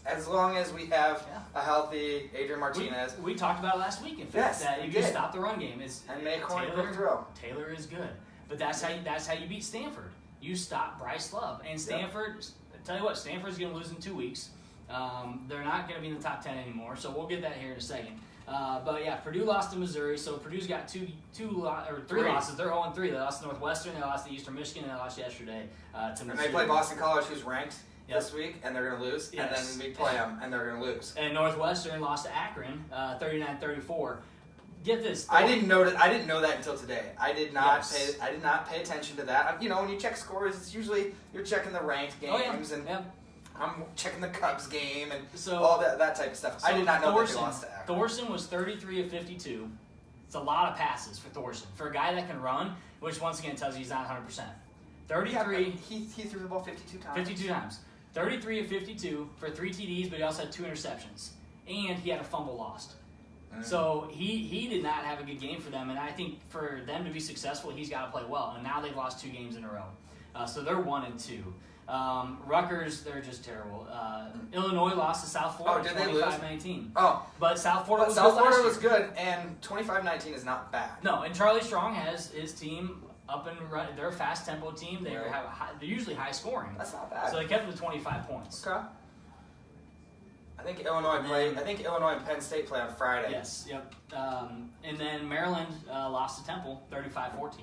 As long as we have a healthy Adrian Martinez. We talked about it last week, in fact, that if you stop the run game, and make Hornibrook throw. Taylor is good. But that's how you beat Stanford. You stop Bryce Love. And Stanford, tell you what, Stanford's going to lose in 2 weeks. They're not going to be in the top 10 anymore, so we'll get that here in a second. But yeah, Purdue lost to Missouri, so Purdue's got three losses. They're 0-3. They lost to Northwestern, they lost to Eastern Michigan, and they lost yesterday to Missouri. And they play Boston College, who's ranked this week, and they're going to lose. Yes. And then we play them, and they're going to lose. And Northwestern lost to Akron, 39-34. Get this. I didn't know that until today. I did not pay attention to that. When you check scores, it's usually you're checking the ranked games and I'm checking the Cubs game and all that type of stuff. So I did not know that they lost to Akron. Thorson was 33 of 52. It's a lot of passes for Thorson. For a guy that can run, which once again tells you he's not 100%. 33. He threw the ball 52 times. 52 times. 33 of 52 for 3 TDs, but he also had 2 interceptions. And he had a fumble lost. So he did not have a good game for them, and I think for them to be successful, he's got to play well. And now they've lost 2 games in a row, so they're 1-2. Rutgers, they're just terrible. Illinois lost to South Florida 25-19. But South Florida was good, and 25-19 is not bad. No, and Charlie Strong has his team up and running. They're a fast tempo team. They're usually high scoring. That's not bad. So they kept it to 25 points. Okay. I think Illinois and Penn State play on Friday. Yes, yep. And then Maryland lost to Temple, 35-14.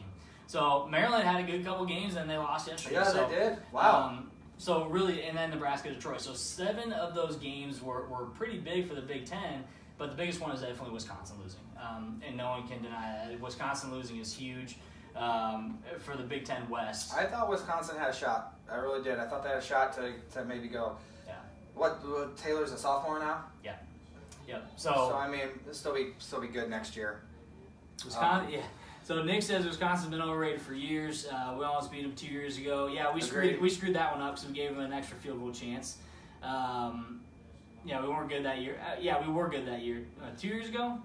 So Maryland had a good couple games, and they lost yesterday. Yeah, they did. Wow. So really, and then Nebraska, Detroit. So 7 of those games were pretty big for the Big Ten, but the biggest one is definitely Wisconsin losing. And no one can deny that. Wisconsin losing is huge for the Big Ten West. I thought Wisconsin had a shot. I really did. I thought they had a shot to maybe go. What Taylor's a sophomore now? Yeah. Yep. So I mean, this still be good next year. Wisconsin, So Nick says Wisconsin's been overrated for years. We almost beat them 2 years ago. Yeah, we screwed that one up because we gave them an extra field goal chance. We weren't good that year. We were good that year. 2 years ago.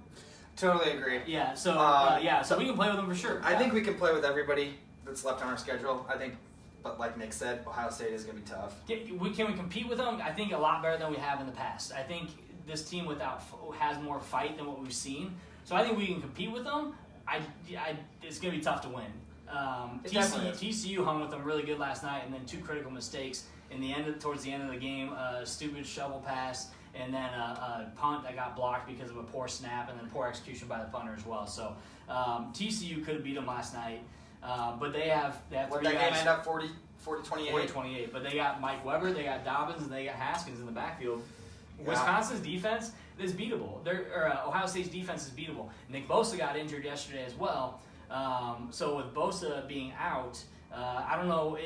Totally agree. Yeah. So so we can play with them for sure. I think we can play with everybody that's left on our schedule. I think. But like Nick said, Ohio State is going to be tough. Can we compete with them? I think a lot better than we have in the past. I think this team has more fight than what we've seen. So I think we can compete with them. It's going to be tough to win. TCU hung with them really good last night, and then 2 critical mistakes towards the end of the game. A stupid shovel pass, and then a punt that got blocked because of a poor snap, and then poor execution by the punter as well. So TCU could have beat them last night. But they have 3 guys. That game end up 40-28? 40-28. But they got Mike Weber, they got Dobbins, and they got Haskins in the backfield. Yeah. Wisconsin's defense is beatable. Ohio State's defense is beatable. Nick Bosa got injured yesterday as well. So with Bosa being out, I don't know.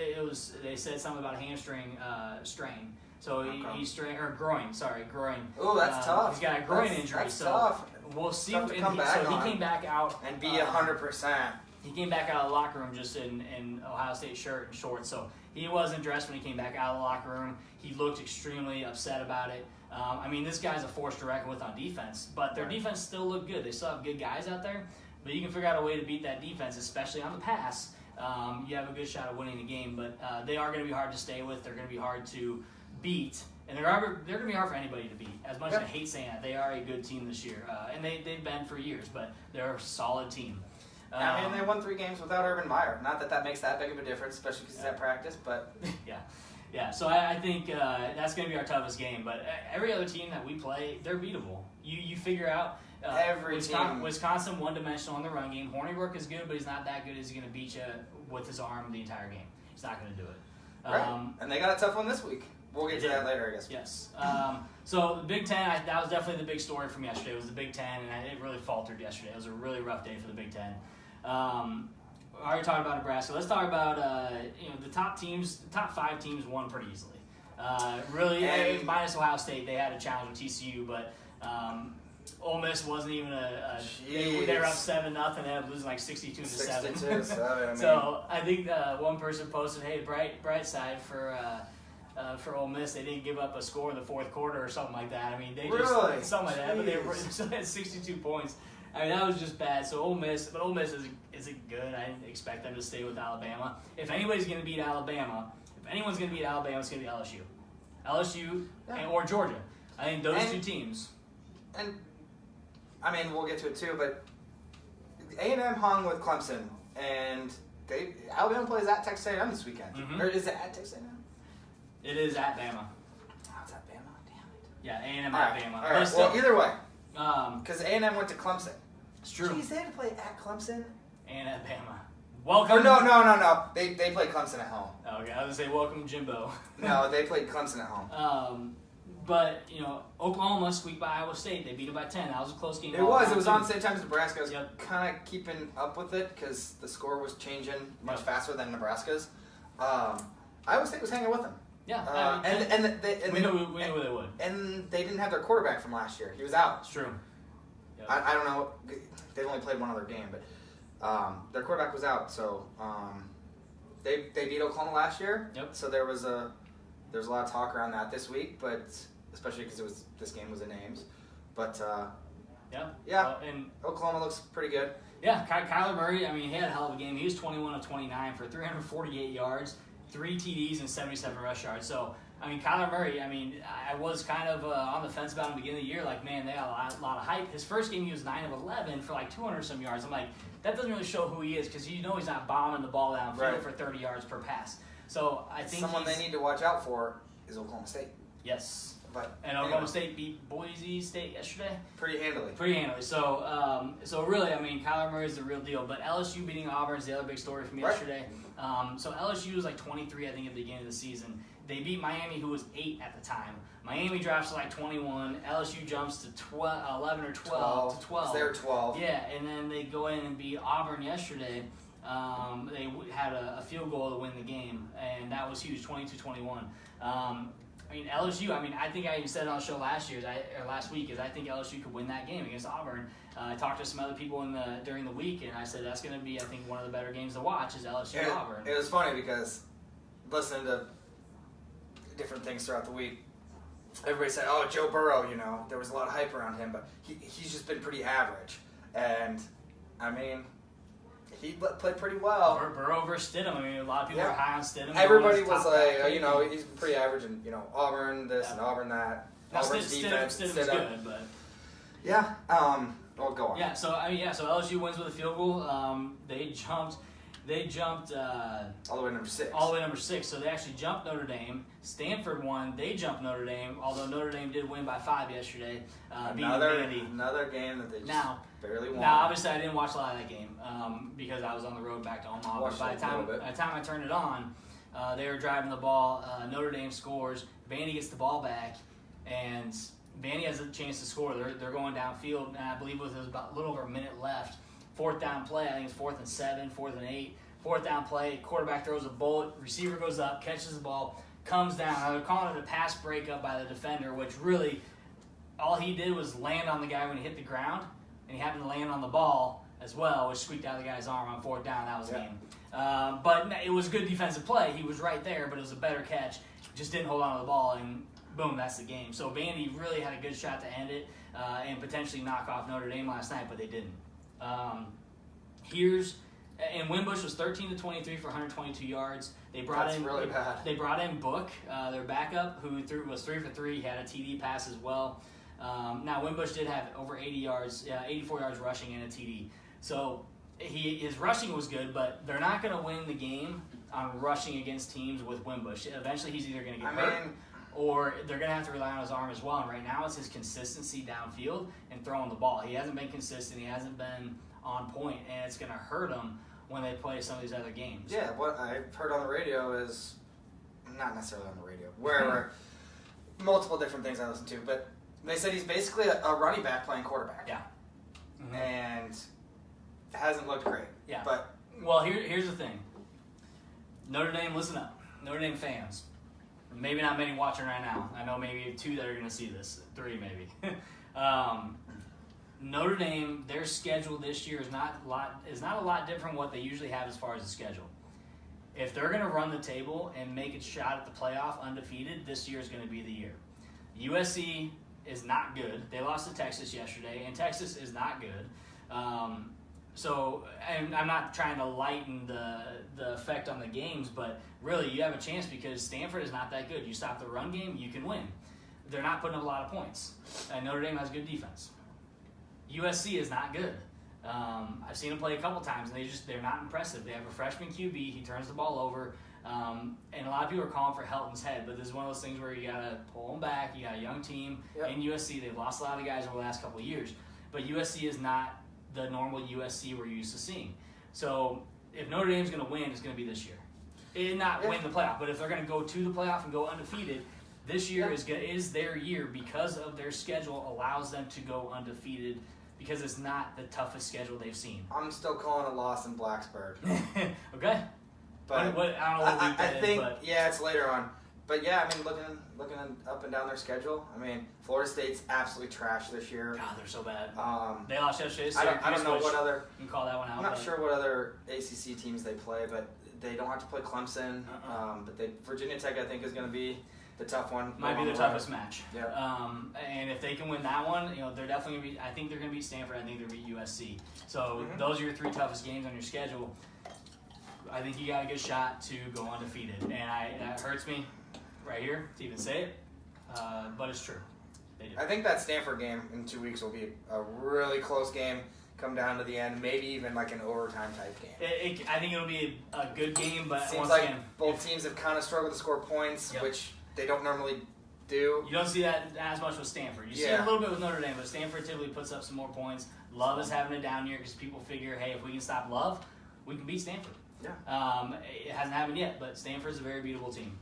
They said something about a hamstring strain. So he strained groin. Oh, that's tough. He's got a groin injury. That's tough. We'll see. Tough to come back he came back out and be 100%. He came back out of the locker room just in Ohio State shirt and shorts, so he wasn't dressed when he came back out of the locker room. He looked extremely upset about it. This guy's a force to reckon with on defense, but their defense still looked good. They still have good guys out there, but you can figure out a way to beat that defense, especially on the pass. You have a good shot of winning the game, but they are going to be hard to stay with. They're going to be hard to beat, and they're going to be hard for anybody to beat. As much as I hate saying that, they are a good team this year, and they've been for years, but they're a solid team. They won 3 games without Urban Meyer. Not that makes that big of a difference, especially because he's at practice. But yeah. So I think that's going to be our toughest game. But every other team that we play, they're beatable. You figure out Wisconsin one-dimensional in the run game. Hornibrook is good, but he's not that good. Is he going to beat you with his arm the entire game? He's not going to do it. Right. And they got a tough one this week. We'll get to that later, I guess. Yes. So the Big Ten, that was definitely the big story from yesterday. It was the Big Ten, and it really faltered yesterday. It was a really rough day for the Big Ten. I already talked about Nebraska. Let's talk about the top teams. The top 5 teams won pretty easily. Minus Ohio State, they had a challenge with TCU, but Ole Miss wasn't even they were up 7-0 and ended up losing like 62-7. 62-7. I mean, So I think one person posted, "Hey, bright side for Ole Miss, they didn't give up a score in the fourth quarter or something like that. I mean, they really? just something like that, but they were still had 62 points. I mean, that was just bad. So Ole Miss isn't good. I didn't expect them to stay with Alabama. If anybody's going to beat Alabama, if anyone's going to beat Alabama, it's going to be LSU, or Georgia. I think those two teams. And I mean, we'll get to it too, but A&M hung with Clemson, and Alabama plays at Texas A&M this weekend. Mm-hmm. Or is it at Texas A&M? It is at Bama. Oh, it's at Bama. Damn it. Yeah, A&M at Bama. All right. Well, either way, because um, A&M went to Clemson. it's true. Jeez, they had to play at Clemson. And at Bama. Welcome. Or no. They played Clemson at home. Okay, I was gonna say welcome Jimbo. No, they played Clemson at home. But Oklahoma squeaked by Iowa State. They beat it by 10. That was a close game. It was on the same time as Nebraska. I was Yep. kind of keeping up with it because the score was changing much Yep. faster than Nebraska's. Iowa State was hanging with them. Yeah, And we knew they would. And they didn't have their quarterback from last year. He was out. It's true. Yep. I don't know. They've only played one other game, but their quarterback was out. So they beat Oklahoma last year. Yep. So there was a lot of talk around that this week, but especially because this game was in Ames. But Yeah. yeah, And Oklahoma looks pretty good. yeah, Kyler Murray. I mean, he had a hell of a game. He was 21 of 29 for 348 yards, 3 TDs, and 77 rush yards. So I mean, Kyler Murray. I mean, I was kind of on the fence about him at the beginning of the year. Like, man, they got a lot of hype. His first game, he was 9 of 11 for like 200 some yards. I'm like, that doesn't really show who he is because he's not bombing the ball downfield Right. for 30 yards per pass. So I think Someone they need to watch out for is Oklahoma State. Yes. But And Oklahoma State beat Boise State yesterday. pretty handily. Pretty handily. So really, I mean, Kyler Murray is the real deal. But LSU beating Auburn is the other big story from Right. yesterday. So LSU was like 23, I think, at the beginning of the season. They beat Miami, who was 8 at the time. Miami drops to like 21. LSU jumps to 11 or 12 to 12. They were 12. Yeah, and then they go in and beat Auburn yesterday. They had a field goal to win the game, and that was huge, 22-21. I mean, LSU, I think I even said it on the show last week, I think LSU could win that game against Auburn. I talked to some other people during the week, and I said that's going to be, I think, one of the better games to watch is LSU Auburn. It was funny because listening to different things throughout the week, everybody said, "Oh, Joe Burrow, there was a lot of hype around him, but he's just been pretty average." And I mean, he played pretty well. Burrow versus Stidham. I mean, a lot of people were high on Stidham. Everybody was like, he's pretty average, and Auburn this and Auburn that. Now, Auburn's defense, Stidham's good, but yeah. Well, go on. Yeah. So LSU wins with a field goal. They jumped all the way to number 6. All the way to number 6. So they actually jumped Notre Dame. Stanford won. They jumped Notre Dame. Although Notre Dame did win by 5 yesterday. Another game that they just barely won. Now, obviously, I didn't watch a lot of that game because I was on the road back to Omaha. But by the time I turned it on, they were driving the ball. Notre Dame scores. Vandy gets the ball back, and Vandy has a chance to score. They're going downfield, and I believe it was about a little over a minute left. 4th down play, I think it's 4th and 7, 4th and 8. 4th down play, quarterback throws a bullet, receiver goes up, catches the ball, comes down. Now they're calling it a pass breakup by the defender, which really, all he did was land on the guy when he hit the ground, and he happened to land on the ball as well, which squeaked out the guy's arm on 4th down. That was the game. But it was good defensive play. He was right there, but it was a better catch. Just didn't hold on to the ball, and boom, that's the game. So Vandy really had a good shot to end it and potentially knock off Notre Dame last night, but they didn't. And Wimbush was 13 to 23 for 122 yards. They brought really bad. They brought in Book, their backup, who was 3 for 3. He had a TD pass as well. Now Wimbush did have over 80 yards, 84 yards rushing and a TD. So his rushing was good, but they're not going to win the game on rushing against teams with Wimbush. Eventually, he's either going to get hurt, or they're going to have to rely on his arm as well. And right now, it's his consistency downfield and throwing the ball. He hasn't been consistent. He hasn't been on point, and it's going to hurt him when they play some of these other games. Yeah, what I've heard on the radio is, not necessarily on the radio, wherever, multiple different things I listen to, but they said he's basically a running back playing quarterback. Yeah. Mm-hmm. And hasn't looked great. Yeah. But well, here's the thing. Notre Dame, listen up. Notre Dame fans. Maybe not many watching right now. I know maybe 2 that are going to see this. 3 maybe. Notre Dame, their schedule this year is not a lot different from what they usually have as far as the schedule. If they're going to run the table and make a shot at the playoff undefeated, this year is going to be the year. USC is not good. They lost to Texas yesterday, and Texas is not good. And I'm not trying to lighten the effect on the games, but really you have a chance because Stanford is not that good. You stop the run game, you can win. They're not putting up a lot of points. And Notre Dame has good defense. USC is not good. I've seen them play a couple times, and they're not impressive. They have a freshman QB. He turns the ball over. And a lot of people are calling for Helton's head, but this is one of those things where you got to pull them back. You got a young team in USC. They've lost a lot of guys over the last couple of years. But USC is not the normal USC we're used to seeing. So if Notre Dame's going to win, it's going to be this year. Win the playoff, but if they're going to go to the playoff and go undefeated, this year is their year because of their schedule allows them to go undefeated because it's not the toughest schedule they've seen. I'm still calling a loss in Blacksburg. Okay. But I don't know what week that is. But it's later on. But yeah, I mean, looking up and down their schedule, I mean, Florida State's absolutely trash this year. God, they're so bad. They lost yesterday. I don't know what other. You can call that one out. I'm not sure what other ACC teams they play, but they don't have to play Clemson. But Virginia Tech, I think, is going to be the tough one. Might be the toughest match. Yeah. And if they can win that one, they're definitely going to be. I think they're going to beat Stanford. I think they're going to beat USC. So those are your three toughest games on your schedule. I think you got a good shot to go undefeated, and that hurts me right here to even say it, but it's true. They do. I think that Stanford game in 2 weeks will be a really close game. Come down to the end, maybe even like an overtime type game. I think it'll be a good game, but seems once like again, both teams have kind of struggled to score points, which they don't normally do. You don't see that as much with Stanford. You see it a little bit with Notre Dame, but Stanford typically puts up some more points. Love is having a down year because people figure, hey, if we can stop Love, we can beat Stanford. Yeah. It hasn't happened yet, but Stanford's a very beatable team.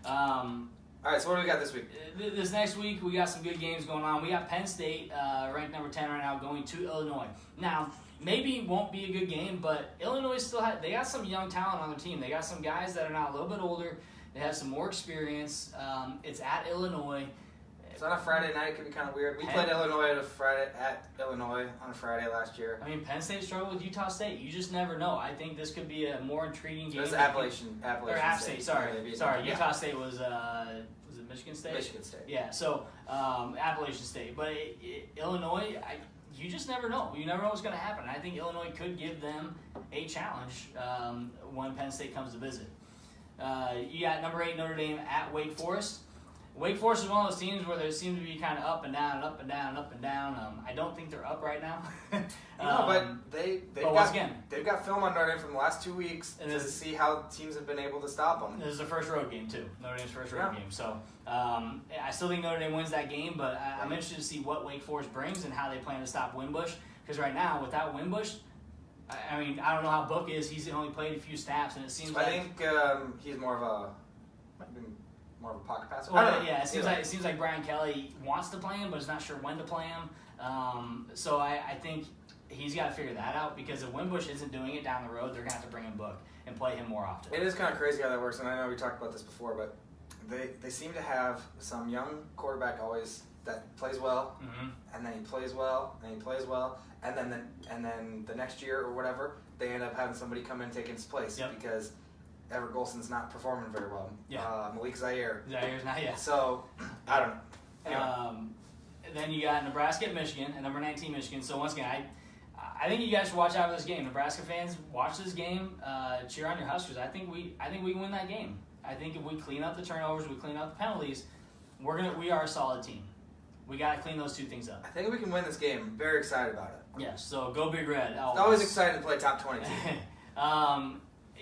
All right, so what do we got this week? This next week, we got some good games going on. We got Penn State, ranked number 10 right now, going to Illinois. Now, maybe it won't be a good game, but Illinois they got some young talent on their team. They got some guys that are now a little bit older. They have some more experience. It's at Illinois. It's on a Friday night. It could be kind of weird. We played Illinois at Illinois on a Friday last year. I mean, Penn State struggled with Utah State. You just never know. I think this could be a more intriguing game. It was Appalachian State. Sorry. Utah State was it Michigan State? Michigan State. Yeah. So Appalachian State, but Illinois, you just never know. You never know what's going to happen. I think Illinois could give them a challenge when Penn State comes to visit. You got number 8 Notre Dame at Wake Forest. Wake Forest is one of those teams where they seem to be kind of up and down and up and down and up and down. I don't think they're up right now. But they've got film on Notre Dame from the last 2 weeks to see how teams have been able to stop them. This is the first road game too. Notre Dame's first road game. So I still think Notre Dame wins that game, but I'm interested to see what Wake Forest brings and how they plan to stop Wimbush. Because right now, without Wimbush, I mean, I don't know how Book is. He's only played a few snaps, and it seems I think he's more of a pocket passer. Well, yeah, it seems like Brian Kelly wants to play him, but is not sure when to play him. So I think he's got to figure that out because if Wimbush isn't doing it down the road, they're going to have to bring him Book and play him more often. It is kind of crazy how that works, and I know we talked about this before, but they seem to have some young quarterback always that plays well, and then he plays well, and he plays well, and then the next year or whatever, they end up having somebody come in and take his place because Everett Golson's not performing very well. Malik Zaire. Zaire's not yet. So, I don't know. Anyway. Then you got Nebraska at Michigan and number 19 Michigan. So once again, I think you guys should watch out for this game. Nebraska fans, watch this game. Cheer on your Huskers. I think we can win that game. I think if we clean up the turnovers, we clean up the penalties, we are a solid team. We got to clean those two things up. I think we can win this game. Very excited about it. Yes. So go Big Red. Always excited to play top 22.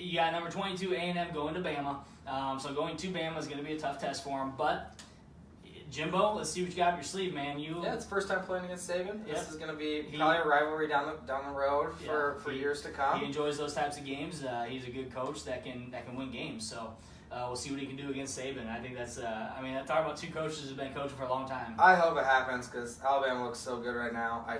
You got number 22 A&M going to Bama. So going to Bama is going to be a tough test for him. But Jimbo, let's see what you got up your sleeve, man. It's first time playing against Saban. This is going to be probably a rivalry down the road for years to come. He enjoys those types of games. He's a good coach that can win games. So we'll see what he can do against Saban. I think that's talk about two coaches who've been coaching for a long time. I hope it happens because Alabama looks so good right now. I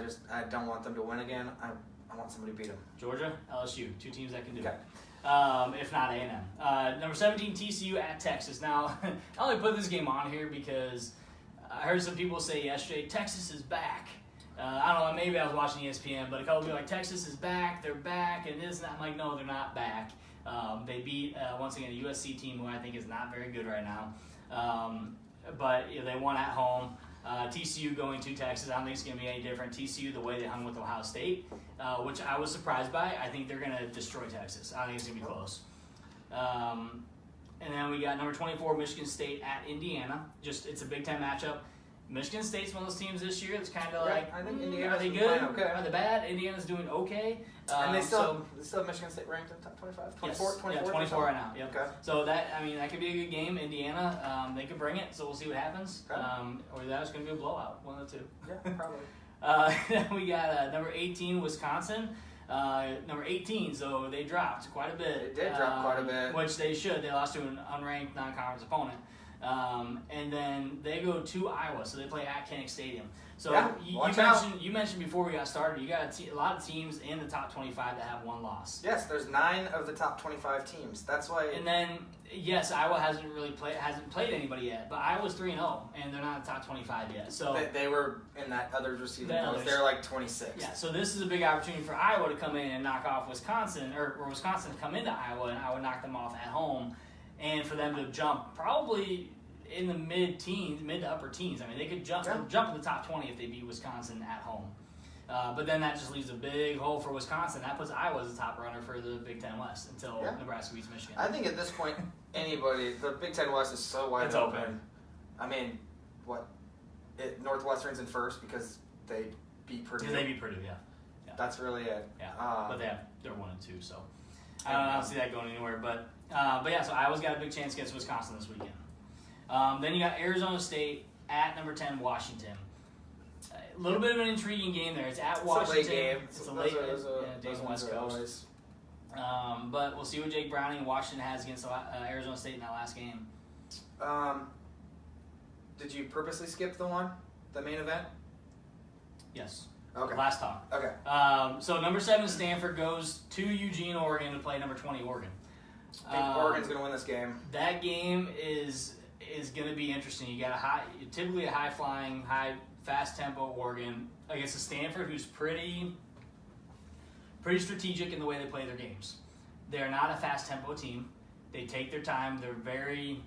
don't want them to win again. I want somebody to beat them. Georgia, LSU, two teams that can do it. If not A&M. Number 17, TCU at Texas. Now, I only put this game on here because I heard some people say yesterday, Texas is back. I don't know, maybe I was watching ESPN, but a couple people were like, Texas is back, they're back, and this and that. I'm like, no, they're not back. They beat, once again, a USC team who I think is not very good right now. But they won at home. TCU going to Texas, I don't think it's going to be any different. TCU, the way they hung with Ohio State, which I was surprised by. I think they're going to destroy Texas. I think it's going to be close. And then we got number 24, Michigan State at Indiana. It's a Big Ten matchup. Michigan State's one of those teams this year that's kind of like, I think are they good? Okay. Are they bad? Indiana's doing okay. And they still have Michigan State ranked in the top 25? 24? Yes. 24? Yeah, 24 right now. Yep. Okay. So that could be a good game. Indiana, they could bring it. So we'll see what happens. Okay. Or that's going to be a blowout. One of the two. Yeah, probably. Then we got number 18, Wisconsin. Number 18, so they dropped quite a bit. They did drop quite a bit. Which they should. They lost to an unranked non-conference opponent. And then they go to Iowa, so they play at Kinnick Stadium. So yeah, you mentioned before we got started, you got a lot of teams in the top 25 that have one loss. Yes, there's 9 of the top 25 teams. That's why. And then yes, Iowa hasn't played anybody yet, but Iowa's 3-0, and they're not in the top 25 yet. So they were in that others receiving post. They're like 26. Yeah, so this is a big opportunity for Iowa to come in and knock off Wisconsin, or Wisconsin to come into Iowa, and Iowa knock them off at home, and for them to jump probably in the mid to upper teens. I mean, they could jump in the top 20 if they beat Wisconsin at home. But then that just leaves a big hole for Wisconsin. That puts Iowa as the top runner for the Big Ten West until Nebraska beats Michigan. I think at this point, the Big Ten West is so wide open. I mean, Northwestern's in first because they beat Purdue. Because they beat Purdue, yeah. That's really it. Yeah, but they're 1-2, so I don't see that going anywhere. But yeah, so Iowa's got a big chance against Wisconsin this weekend. Then you got Arizona State at number 10, Washington. A little bit of an intriguing game there. It's at Washington. It's a late game. It's a late days on West Coast. But we'll see what Jake Browning and Washington has against Arizona State in that last game. Did you purposely skip the main event? Yes. Okay. Last talk. Okay. So number 7 Stanford goes to Eugene, Oregon to play number 20 Oregon. I think Oregon's going to win this game. That game is going to be interesting. You got typically a high-flying, fast-tempo Oregon against a Stanford who's pretty strategic in the way they play their games. They're not a fast-tempo team. They take their time. They're very,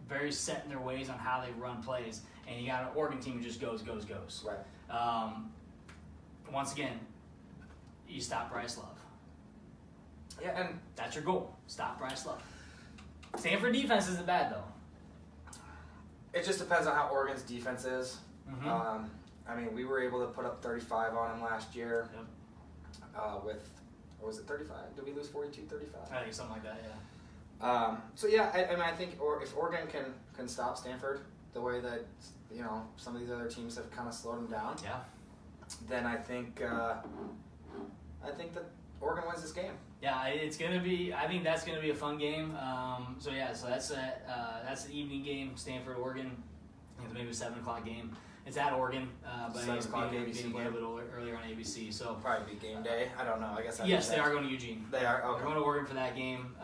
very set in their ways on how they run plays. And you got an Oregon team who just goes. Right. Once again, you stop Bryce Love. Yeah, and that's your goal. Stop Bryce Love. Stanford defense isn't bad, though. It just depends on how Oregon's defense is. Mm-hmm. I mean, we were able to put up 35 on them last year. Yep. Or was it 35? Did we lose 42, 35? I think something like that, yeah. So yeah, I mean, I think if Oregon can stop Stanford the way that some of these other teams have kind of slowed them down, yeah, then I think that Oregon wins this game. Yeah, it's gonna be. I think that's gonna be a fun game. So that's an evening game. Stanford, Oregon. It's maybe a 7:00 game. It's at Oregon, but it's being ABC played a little earlier on ABC. So probably be game day. I don't know. I guess. Yes, they are going to Eugene. They are. Okay. They're going to Oregon for that game.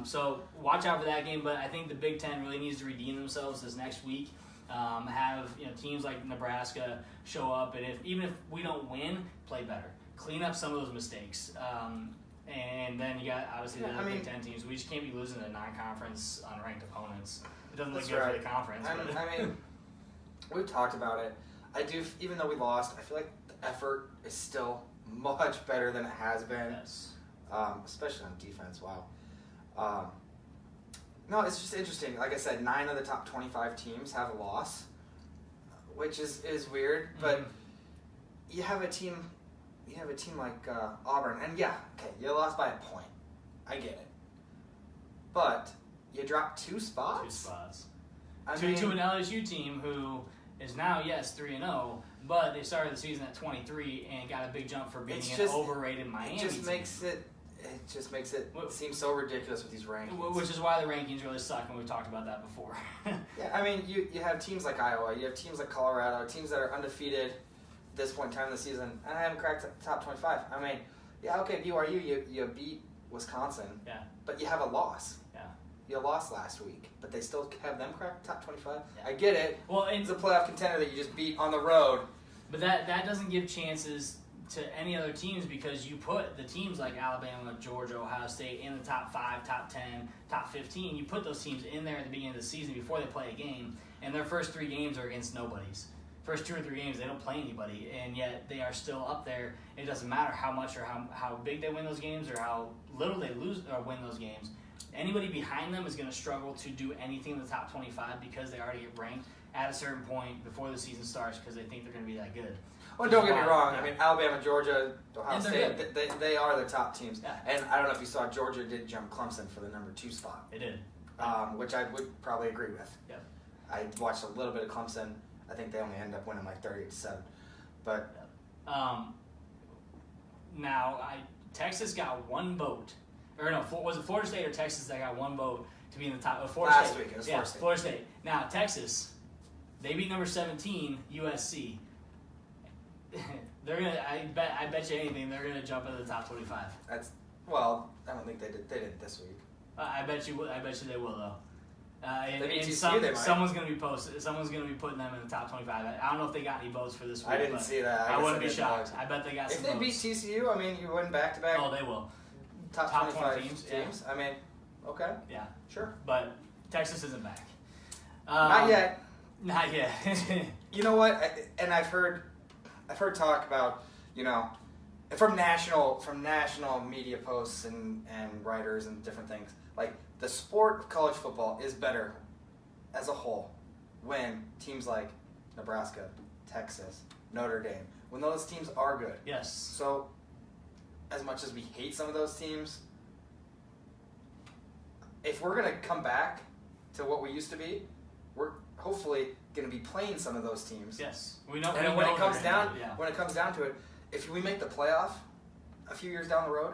So watch out for that game. But I think the Big Ten really needs to redeem themselves this next week. Have teams like Nebraska show up, and even if we don't win, play better. Clean up some of those mistakes. And then you got obviously the Big Ten teams. We just can't be losing to non-conference unranked opponents. It doesn't look good for the conference. I mean, we've talked about it. I do, even though we lost, I feel like the effort is still much better than it has been. Yes. Especially on defense. Wow. No, it's just interesting. Like I said, 9 of the top 25 teams have a loss, which is weird. But you have a team like Auburn, and you lost by a point. I get it. But you dropped 2 spots. To an LSU team who is now 3-0, but they started the season at 23 and got a big jump for being an overrated Miami team. It just makes it seem so ridiculous with these rankings. Which is why the rankings really suck, and we've talked about that before. Yeah, I mean, you have teams like Iowa, you have teams like Colorado, teams that are undefeated at this point in time in the season, and I haven't cracked the top 25. I mean, BYU, you beat Wisconsin, but you have a loss. Yeah. You lost last week, but they still have them crack top 25. Yeah. I get it. Well, it's a playoff contender that you just beat on the road. But that doesn't give chances to any other teams because you put the teams like Alabama, Georgia, Ohio State in the top 5, top 10, top 15. You put those teams in there at the beginning of the season before they play a game, and their first 3 games are against nobodies. First 2 or 3 games, they don't play anybody, and yet they are still up there. It doesn't matter how much or how big they win those games or how little they lose or win those games. Anybody behind them is going to struggle to do anything in the top 25 because they already get ranked at a certain point before the season starts because they think they're going to be that good. Well, don't get me wrong. Yeah. I mean, Alabama, Georgia, Ohio And State, they are the top teams. Yeah. And I don't know if you saw, Georgia did jump Clemson for the number 2 spot. They did. Which I would probably agree with. Yep. I watched a little bit of Clemson. I think they only ended up winning like 38-7. But now Texas got 1 vote, or no, was it Florida State or Texas that got 1 vote to be in the top? Florida last State. week it was Yeah, Florida State. Florida State. Now Texas, they beat number 17 USC. They're gonna. I bet you anything they're gonna jump into the top 25. Well, I don't think they did. They did this week. I bet you they will though. And They beat TCU, some, they might. someone's gonna be posted. Someone's gonna be putting them in the top 25. I don't know if they got any votes for this week. I didn't but see that. I guess wouldn't be didn't shocked. know. I bet they got If some they votes. beat TCU, I mean, you win back-to-back Oh, they will. top 25 teams. I mean, okay, Yeah, sure. but Texas isn't back. Not yet. Not yet. You know what? And I've heard talk about, from national media posts and writers and different things. Like, the sport of college football is better as a whole when teams like Nebraska, Texas, Notre Dame, when those teams are good. Yes. So, as much as we hate some of those teams, if we're going to come back to what we used to be, we're hopefully going to be playing some of those teams. Yes. We know. And we when know it comes they're down, gonna do it, yeah. when it comes down to it, if we make the playoff a few years down the road,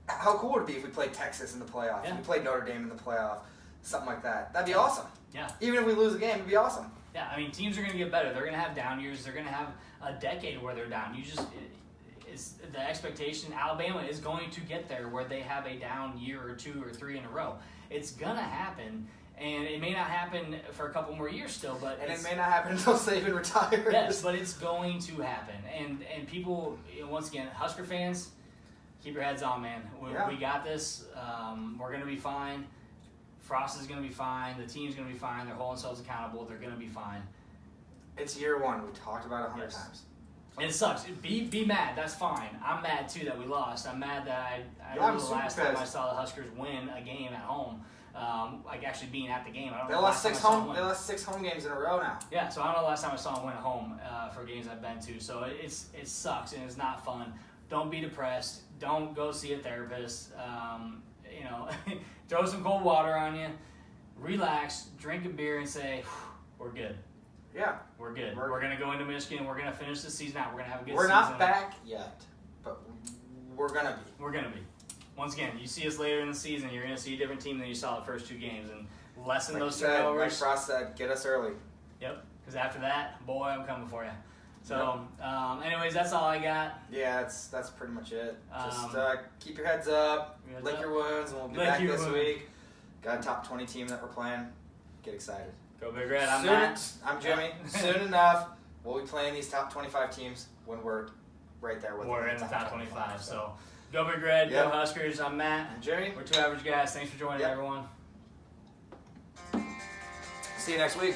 how cool would it be if we played Texas in the playoff? Yeah. If we played Notre Dame in the playoff, something like that. That'd be awesome. Yeah. Even if we lose a game, it'd be awesome. Yeah. I mean, teams are going to get better. They're going to have down years. They're going to have a decade where they're down. It's the expectation. Alabama is going to get there where they have a down year or 2 or 3 in a row. It's going to happen. And it may not happen for a couple more years still, but it may not happen until Saban retires. Yes, but it's going to happen. And people, once again, Husker fans, keep your heads on, man. We got this. We're going to be fine. Frost is going to be fine. The team's going to be fine. They're holding themselves accountable. They're going to be fine. It's year 1. We talked about it 100 times. And it sucks. Be mad. That's fine. I'm mad, too, that we lost. I'm mad that I remember the last time I saw the Huskers win a game at home. Like actually being at the game. I don't They know lost the last 6 time I saw home. them They win. lost 6 home games in a row now. Yeah, so I don't know the last time I saw them win at home for games I've been to. So it sucks and it's not fun. Don't be depressed. Don't go see a therapist. Throw some cold water on you. Relax. Drink a beer and say, we're good. Yeah. We're good. We're going to go into Michigan. We're going to finish the season out. We're going to have a good We're season. not back yet, but we're going to be. We're going to be. Once again, you see us later in the season, you're going to see a different team than you saw the first 2 games. And lessen Like those you said, turnovers. Like Frost said, get us early. Yep, because after that, boy, I'm coming for you. So, anyways, that's all I got. Yeah, that's pretty much it. Just Um, keep your heads up, lick your wounds, and we'll be back this week. Got a top 20 team that we're playing. Get excited. Go Big Red. I'm Soon, Matt. I'm Jimmy. Soon enough, we'll be playing these top 25 teams when we're right there with them. We're in the top 25. So, go Big Red. Yep. Go Huskers. I'm Matt. I'm Jimmy. We're 2 average guys. Thanks for joining, Yep. everyone. See you next week.